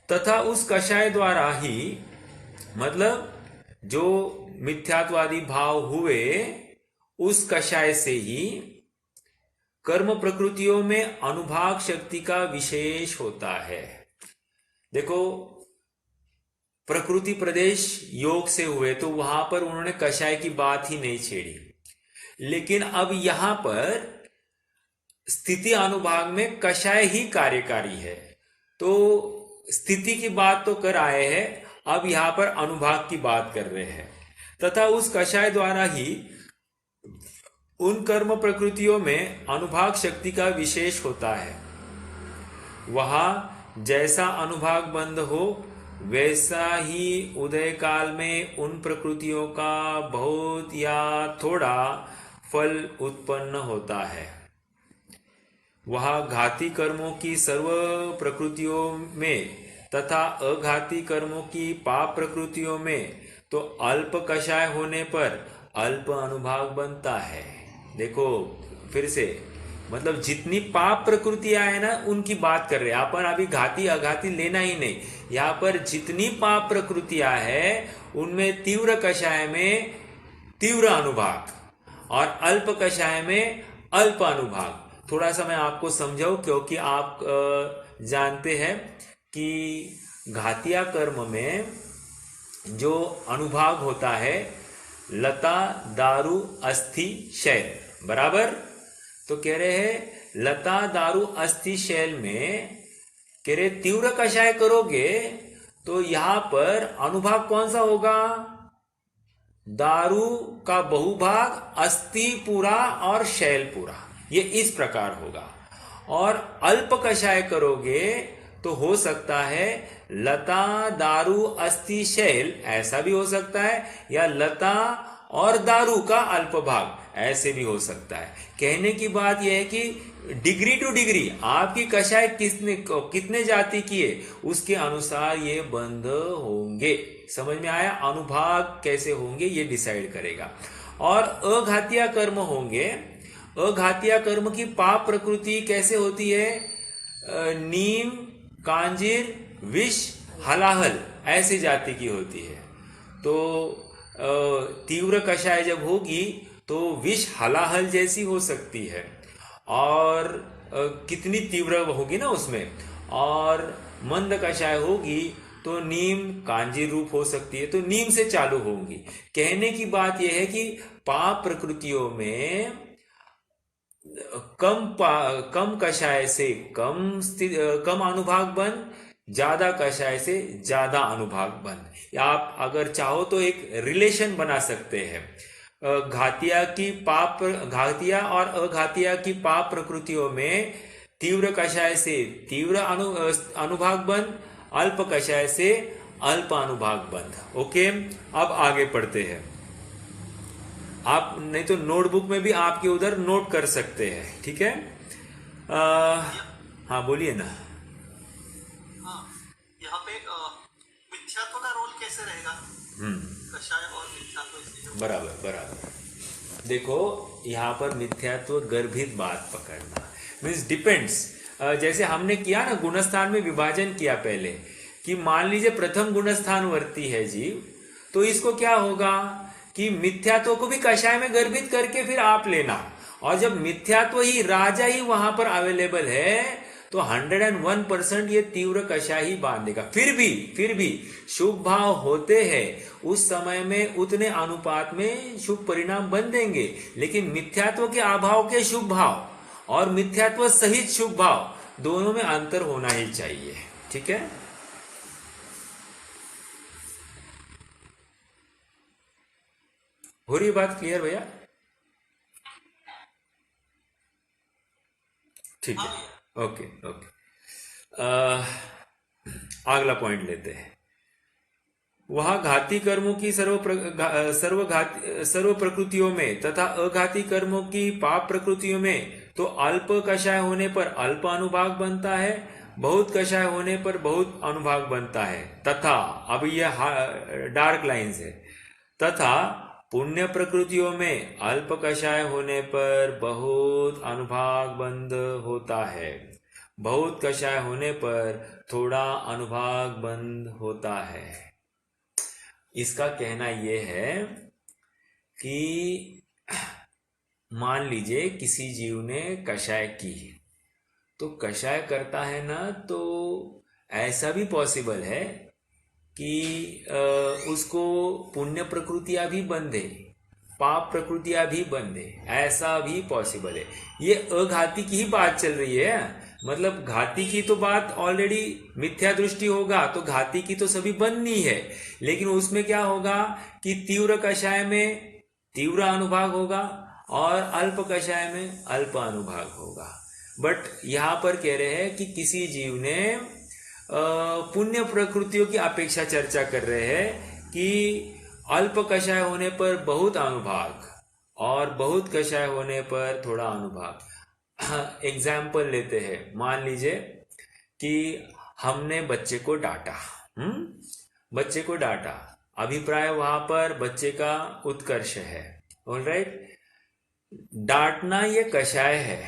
तथा उस कषाय द्वारा ही, मतलब जो मिथ्यात्वादी भाव हुए उस कषाय से ही कर्म प्रकृतियों में अनुभाग शक्ति का विशेष होता है। देखो, प्रकृति प्रदेश योग से हुए तो वहां पर उन्होंने कषाय की बात ही नहीं छेड़ी। लेकिन अब यहां पर स्थिति अनुभाग में कषाय ही कार्यकारी है। तो स्थिति की बात तो कर आए हैं, अब यहां पर अनुभाग की बात कर रहे हैं। तथा उस कषाय द्वारा ही उन कर्म प्रकृतियों में अनुभाग शक्ति का विशेष होता है। वहां जैसा अनुभाग बंध हो वैसा ही उदय काल में उन प्रकृतियों का बहुत या थोड़ा फल उत्पन्न होता है। वहां घाती कर्मों की सर्व प्रकृतियों में तथा अघाती कर्मों की पाप प्रकृतियों में तो अल्प कषाय होने पर अल्प अनुभाग बनता है। देखो फिर से, मतलब जितनी पाप प्रकृतियां है ना उनकी बात कर रहे हैं अपन। अभी घाती अघाती लेना ही नहीं। यहाँ पर जितनी पाप प्रकृतियां है उनमें तीव्र कषाय में तीव्र अनुभाग और अल्प कषाय में अल्प अनुभाग। थोड़ा सा मैं आपको समझाऊं, क्योंकि आप जानते हैं कि घातिया कर्म में जो अनुभाग होता है लता दारू अस्थि शैल, बराबर। तो कह रहे हैं लता दारू अस्थि शैल में कह रहे तीव्र कषाय करोगे तो यहां पर अनुभाग कौन सा होगा? दारू का बहुभाग, अस्थि पूरा और शैल पूरा, ये इस प्रकार होगा। और अल्प कषाय करोगे तो हो सकता है लता दारू अस्थि शैल, ऐसा भी हो सकता है, या लता और दारू का अल्प भाग, ऐसे भी हो सकता है। कहने की बात यह है कि डिग्री टू डिग्री आपकी कषाय कितने जाति की है उसके अनुसार ये बंध होंगे। समझ में आया? अनुभाग कैसे होंगे ये डिसाइड करेगा। और अघातिया कर्म होंगे। अघातिया कर्म की पाप प्रकृति कैसे होती है? नीम, कांजीर, विष, हलाहल, ऐसी जाति की होती है। तो तीव्र कषाय जब होगी तो विष हलाहल जैसी हो सकती है, और कितनी तीव्र होगी ना उसमें। और मंद कषाय होगी तो नीम कांजी रूप हो सकती है, तो नीम से चालू होंगी। कहने की बात यह है कि पाप प्रकृतियों में कम कषाय से कम अनुभाग बन, ज्यादा कषाय से ज्यादा अनुभाग बन। आप अगर चाहो तो एक रिलेशन बना सकते हैं। घातिया और अघातिया की पाप प्रकृतियों में तीव्र कषाय से तीव्र अनुभाग बंध, अल्प कषाय से अल्प अनुभाग बंध। ओके, अब आगे पढ़ते हैं। आप नहीं तो नोटबुक में भी आपके उधर नोट कर सकते हैं, ठीक है? हाँ बोलिए ना। हाँ, यहाँ पे मिथ्यात्व का रोल कैसे रहेगा? कषाय और मिथ्यात्व। बराबर। देखो यहाँ पर मिथ्यात्व गर्भित बात पकड़ना। Means depends. जैसे हमने किया ना, गुणस्थान में विभाजन किया पहले, कि मान लीजिए प्रथम गुणस्थान वर्ती है जीव, तो इसको क्या होगा कि मिथ्यात्व को भी कषाय में गर्भित करके फिर आप लेना, और जब मिथ्यात्व ही राजा ही वहां पर अवेलेबल है तो 101% ये तीव्र कषाय ही बांधेगा। फिर भी शुभ भाव होते हैं उस समय में उतने अनुपात में शुभ परिणाम बन देंगे, लेकिन मिथ्यात्व के अभाव के शुभ भाव और मिथ्यात्व सहित शुभ भाव दोनों में अंतर होना ही चाहिए। ठीक है, हो रही बात क्लियर भैया? ठीक है, ओके ओके। अगला पॉइंट लेते हैं। वह घाती कर्मों की सर्व प्रकृतियों में तथा अघाती कर्मों की पाप प्रकृतियों में तो अल्प कषाय होने पर अल्प अनुभाग बनता है, बहुत कषाय होने पर बहुत अनुभाग बनता है। तथा, अब यह डार्क लाइंस है, तथा पुण्य प्रकृतियों में अल्प कषाय होने पर बहुत अनुभाग बंद होता है, बहुत कषाय होने पर थोड़ा अनुभाग बंद होता है। इसका कहना यह है कि मान लीजिए किसी जीव ने कषाय की, तो कषाय करता है ना, तो ऐसा भी पॉसिबल है कि उसको पुण्य प्रकृतियां भी बंधे, पाप प्रकृतियां भी बंधे, ऐसा भी पॉसिबल है। ये अघाती की ही बात चल रही है, मतलब घाती की तो बात ऑलरेडी मिथ्या दृष्टि होगा तो घाती की तो सभी बननी है, लेकिन उसमें क्या होगा कि तीव्र कषाय में तीव्र अनुभाग होगा और अल्प कषाय में अल्प अनुभाग होगा। बट यहां पर कह रहे हैं कि किसी जीव ने पुण्य प्रकृतियों की अपेक्षा चर्चा कर रहे हैं कि अल्प कषाय होने पर बहुत अनुभाग और बहुत कषाय होने पर थोड़ा अनुभाग। एग्जाम्पल लेते हैं, मान लीजिए कि हमने बच्चे को डांटा, बच्चे को डांटा, अभिप्राय वहां पर बच्चे का उत्कर्ष है, ऑलराइट। डांटना ये कषाय है,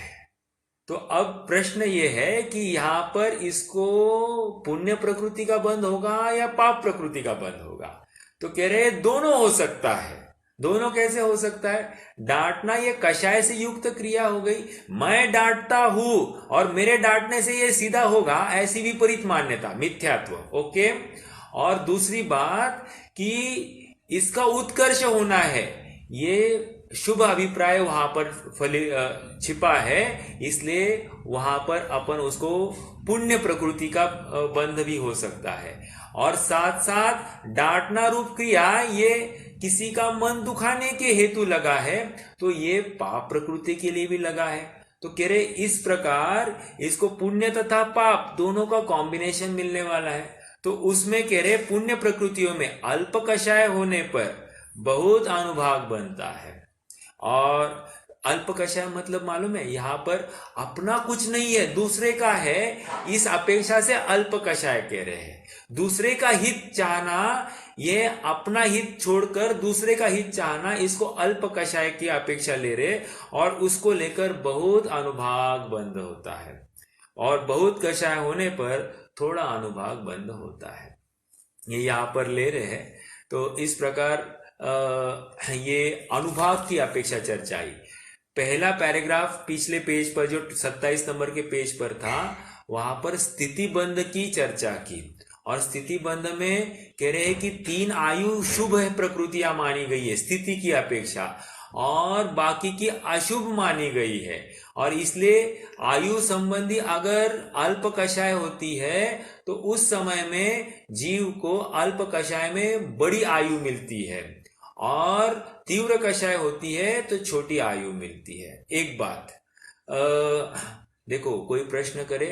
तो अब प्रश्न ये है कि यहां पर इसको पुण्य प्रकृति का बंध होगा या पाप प्रकृति का बंध होगा। तो कह रहे हैं दोनों हो सकता है। दोनों कैसे हो सकता है? डांटना ये कषाय से युक्त क्रिया हो गई, मैं डांटता हूं और मेरे डांटने से ये सीधा होगा, ऐसी विपरीत मान्यता, मिथ्यात्व। ओके, और दूसरी बात कि इसका उत्कर्ष होना है, ये शुभ अभिप्राय वहां पर छिपा है, इसलिए वहां पर अपन उसको पुण्य प्रकृति का बंध भी हो सकता है। और साथ साथ डांटना रूप क्रिया ये किसी का मन दुखाने के हेतु लगा है, तो ये पाप प्रकृति के लिए भी लगा है। तो कह रहे इस प्रकार इसको पुण्य तथा पाप दोनों का कॉम्बिनेशन मिलने वाला है। तो उसमें कह रहे पुण्य प्रकृतियों में अल्प कषाय होने पर बहुत अनुभाग बनता है, और अल्प कषाय मतलब मालूम है, यहां पर अपना कुछ नहीं है, दूसरे का है, इस अपेक्षा से अल्प कषाय कह रहे हैं। दूसरे का हित चाहना, ये अपना हित छोड़कर दूसरे का हित चाहना, इसको अल्प कषाय की अपेक्षा ले रहे, और उसको लेकर बहुत अनुभाग बंद होता है, और बहुत कषाय होने पर थोड़ा अनुभाग बंद होता है, ये यहां पर ले रहे हैं। तो इस प्रकार ये अनुभाग की अपेक्षा चर्चा आई। पहला पैराग्राफ पिछले पेज पर, जो 27 नंबर के पेज पर था, वहां पर स्थिति बंध की चर्चा की, और स्थिति बंध में कह रहे हैं कि 3 आयु शुभ प्रकृतियां मानी गई है स्थिति की अपेक्षा, और बाकी की अशुभ मानी गई है, और इसलिए आयु संबंधी अगर अल्प कषाय होती है तो उस समय में जीव को अल्प कषाय में बड़ी आयु मिलती है, और तीव्र कषाय होती है तो छोटी आयु मिलती है। एक बात देखो, कोई प्रश्न करे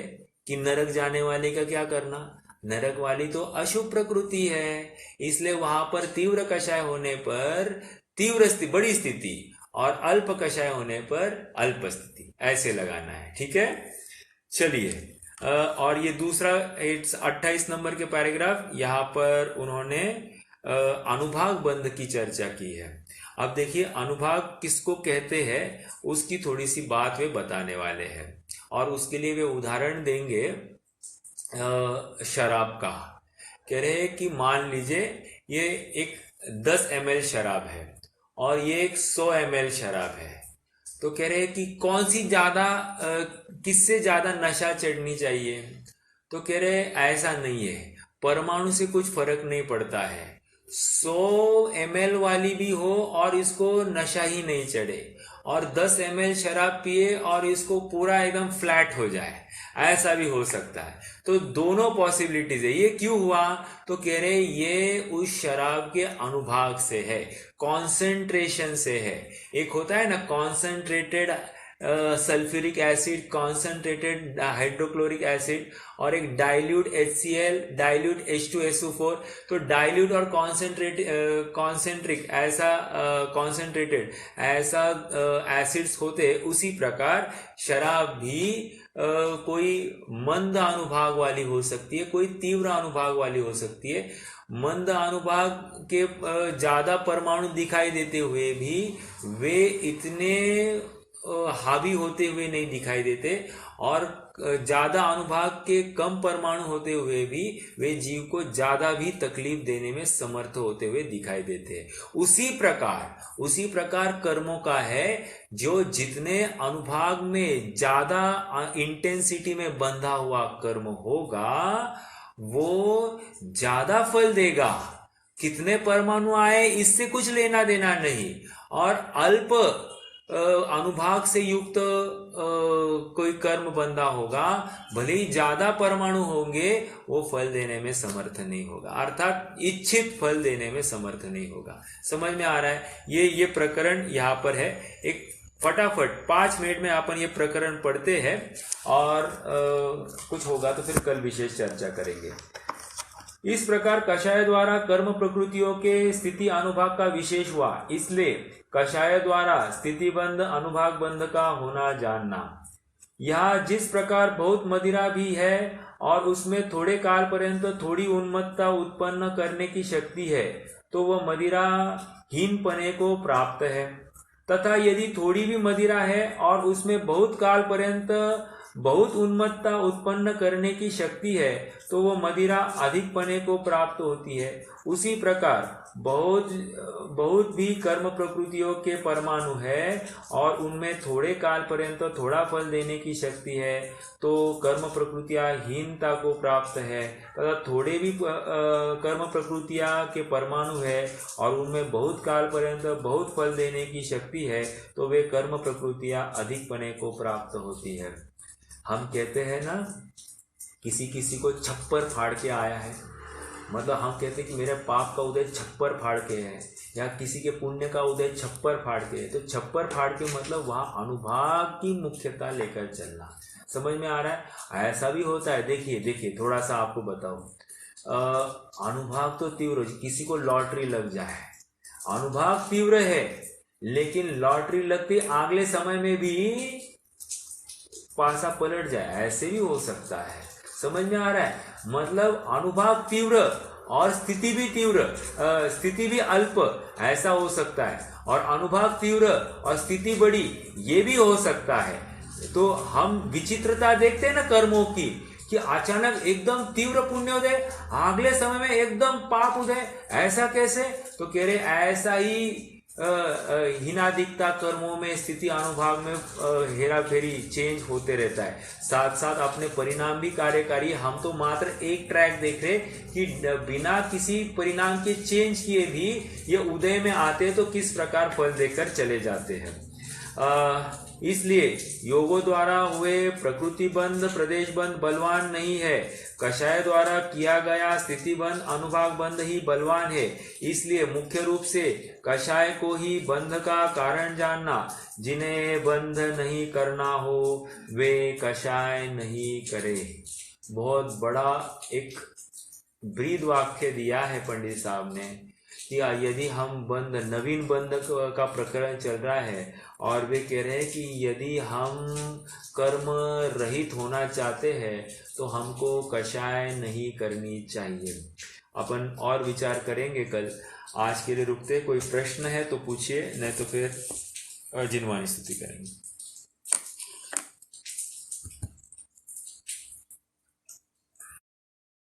कि नरक जाने वाले का क्या करना, नरक वाली तो अशुभ प्रकृति है, इसलिए वहां पर तीव्र कषाय होने पर तीव्र स्थिति, बड़ी स्थिति, और अल्प कषाय होने पर अल्प स्थिति, ऐसे लगाना है। ठीक है, चलिए। और ये दूसरा 28 नंबर के पैराग्राफ, यहां पर उन्होंने अनुभाग बंध की चर्चा की है। अब देखिए अनुभाग किसको कहते हैं उसकी थोड़ी सी बात वे बताने वाले हैं, और उसके लिए वे उदाहरण देंगे शराब का। कह रहे हैं कि मान लीजिए ये एक 10 ml शराब है और ये एक 100 ml शराब है, तो कह रहे हैं कि कौन सी ज्यादा किससे ज्यादा नशा चढ़नी चाहिए। तो कह रहे हैं ऐसा नहीं है, परमाणु से कुछ फर्क नहीं पड़ता है। 100 ml वाली भी हो और इसको नशा ही नहीं चढ़े, और 10 ml शराब पिए और इसको पूरा एकदम फ्लैट हो जाए, ऐसा भी हो सकता है। तो दोनों पॉसिबिलिटीज है। ये क्यों हुआ? तो कह रहे ये उस शराब के अनुभाग से है, कॉन्सेंट्रेशन से है। एक होता है ना concentrated sulphuric acid, concentrated hydrochloric acid, और एक डाइल्यूट HCl, डाइल्यूट H2SO4। तो डाइल्यूट और कॉन्सेंट्रिक ऐसा कॉन्सेंट्रेटेड ऐसा एसिड्स होते। उसी प्रकार शराब भी कोई मंद अनुभाग वाली हो सकती है, कोई तीव्र अनुभाग वाली हो सकती है। मंद अनुभाग के ज्यादा परमाणु दिखाई देते हुए भी वे इतने हावी होते हुए नहीं दिखाई देते, और ज्यादा अनुभाग के कम परमाणु होते हुए भी वे जीव को ज्यादा भी तकलीफ देने में समर्थ होते हुए दिखाई देते हैं। उसी प्रकार कर्मों का है, जो जितने अनुभाग में ज्यादा इंटेंसिटी में बंधा हुआ कर्म होगा वो ज्यादा फल देगा। कितने परमाणु आए इससे कुछ लेना देना नहीं, और अल्प अनुभाग से युक्त कोई कर्म बंधा होगा, भले ही ज्यादा परमाणु होंगे, वो फल देने में समर्थ नहीं होगा, अर्थात इच्छित फल देने में समर्थ नहीं होगा। समझ में आ रहा है? ये प्रकरण यहाँ पर है। एक फटाफट 5 मिनट में अपन ये प्रकरण पढ़ते हैं, और कुछ होगा तो फिर कल विशेष चर्चा करेंगे। इस प्रकार कषाय द्वारा कर्म प्रकृतियों के स्थिति अनुभाग का विशेष हुआ, इसलिए कषाय द्वारा स्थिति बंध अनुभाग बंध का होना जानना। यहाँ जिस प्रकार बहुत मदिरा भी है और उसमें थोड़े काल पर्यंत थोड़ी उन्मत्तता उत्पन्न करने की शक्ति है, तो वह मदिरा हीन पने को प्राप्त है। तथा यदि थोड़ी भी मदिरा है और उसमें बहुत काल पर्यंत बहुत उन्मत्तता उत्पन्न करने की शक्ति है, तो वो मदिरा अधिक पने को प्राप्त होती है। उसी प्रकार बहुत भी कर्म प्रकृतियों के परमाणु है और उनमें थोड़े काल पर्यंत थोड़ा फल देने की शक्ति है, तो कर्म प्रकृतियां हीनता को प्राप्त है। तथा थोड़े भी कर्म प्रकृतियां के परमाणु है और उनमें बहुत काल पर्यंत बहुत फल देने की शक्ति है, तो वे कर्म प्रकृतियां अधिक पने को प्राप्त होती है। हम कहते हैं ना, किसी को छप्पर फाड़ के आया है, मतलब हम कहते हैं कि मेरे पाप का उदय छप्पर फाड़ के है, या किसी के पुण्य का उदय छप्पर फाड़ के है। तो छप्पर फाड़ के मतलब वहाँ अनुभाग की मुख्यता लेकर चलना। समझ में आ रहा है? ऐसा भी होता है। देखिए थोड़ा सा आपको बताओ, अनुभाग तो तीव्र, किसी को लॉटरी लग जाए, अनुभाग तीव्र है, लेकिन लॉटरी लगती अगले समय में भी पासा पलट जाए, ऐसे भी हो सकता है। समझ में आ रहा है? मतलब अनुभाग तीव्र और स्थिति भी तीव्र, स्थिति भी अल्प, ऐसा हो सकता है। और अनुभाग तीव्र और स्थिति बड़ी, ये भी हो सकता है। तो हम विचित्रता देखते हैं ना कर्मों की, कि अचानक एकदम तीव्र पुण्योदय, अगले समय में एकदम पाप उदय, ऐसा कैसे? तो कह रहे ऐसा ही हीनादिकता कर्मों में स्थिति अनुभाग में हेरा फेरी चेंज होते रहता है, साथ साथ अपने परिणाम भी कार्यकारी। हम तो मात्र एक ट्रैक देख रहे कि बिना किसी परिणाम के चेंज किए भी ये उदय में आते तो किस प्रकार फल देकर चले जाते हैं। इसलिए योगों द्वारा हुए प्रकृति बंध प्रदेश बंध बलवान नहीं है, कषाय द्वारा किया गया स्थिति बंध अनुभाग बंध ही बलवान है। इसलिए मुख्य रूप से कषाय को ही बंध का कारण जानना। जिन्हें बंध नहीं करना हो वे कषाय नहीं करे। बहुत बड़ा एक ब्रीद वाक्य दिया है पंडित साहब ने, कि यदि हम बंध, नवीन बंध का प्रकरण चल रहा है, और वे कह रहे हैं कि यदि हम कर्म रहित होना चाहते हैं तो हमको कषाय नहीं करनी चाहिए। अपन और विचार करेंगे कल। आज के लिए रुकते। कोई प्रश्न है तो पूछिए, नहीं तो फिर जिनवानी स्तुति करेंगे।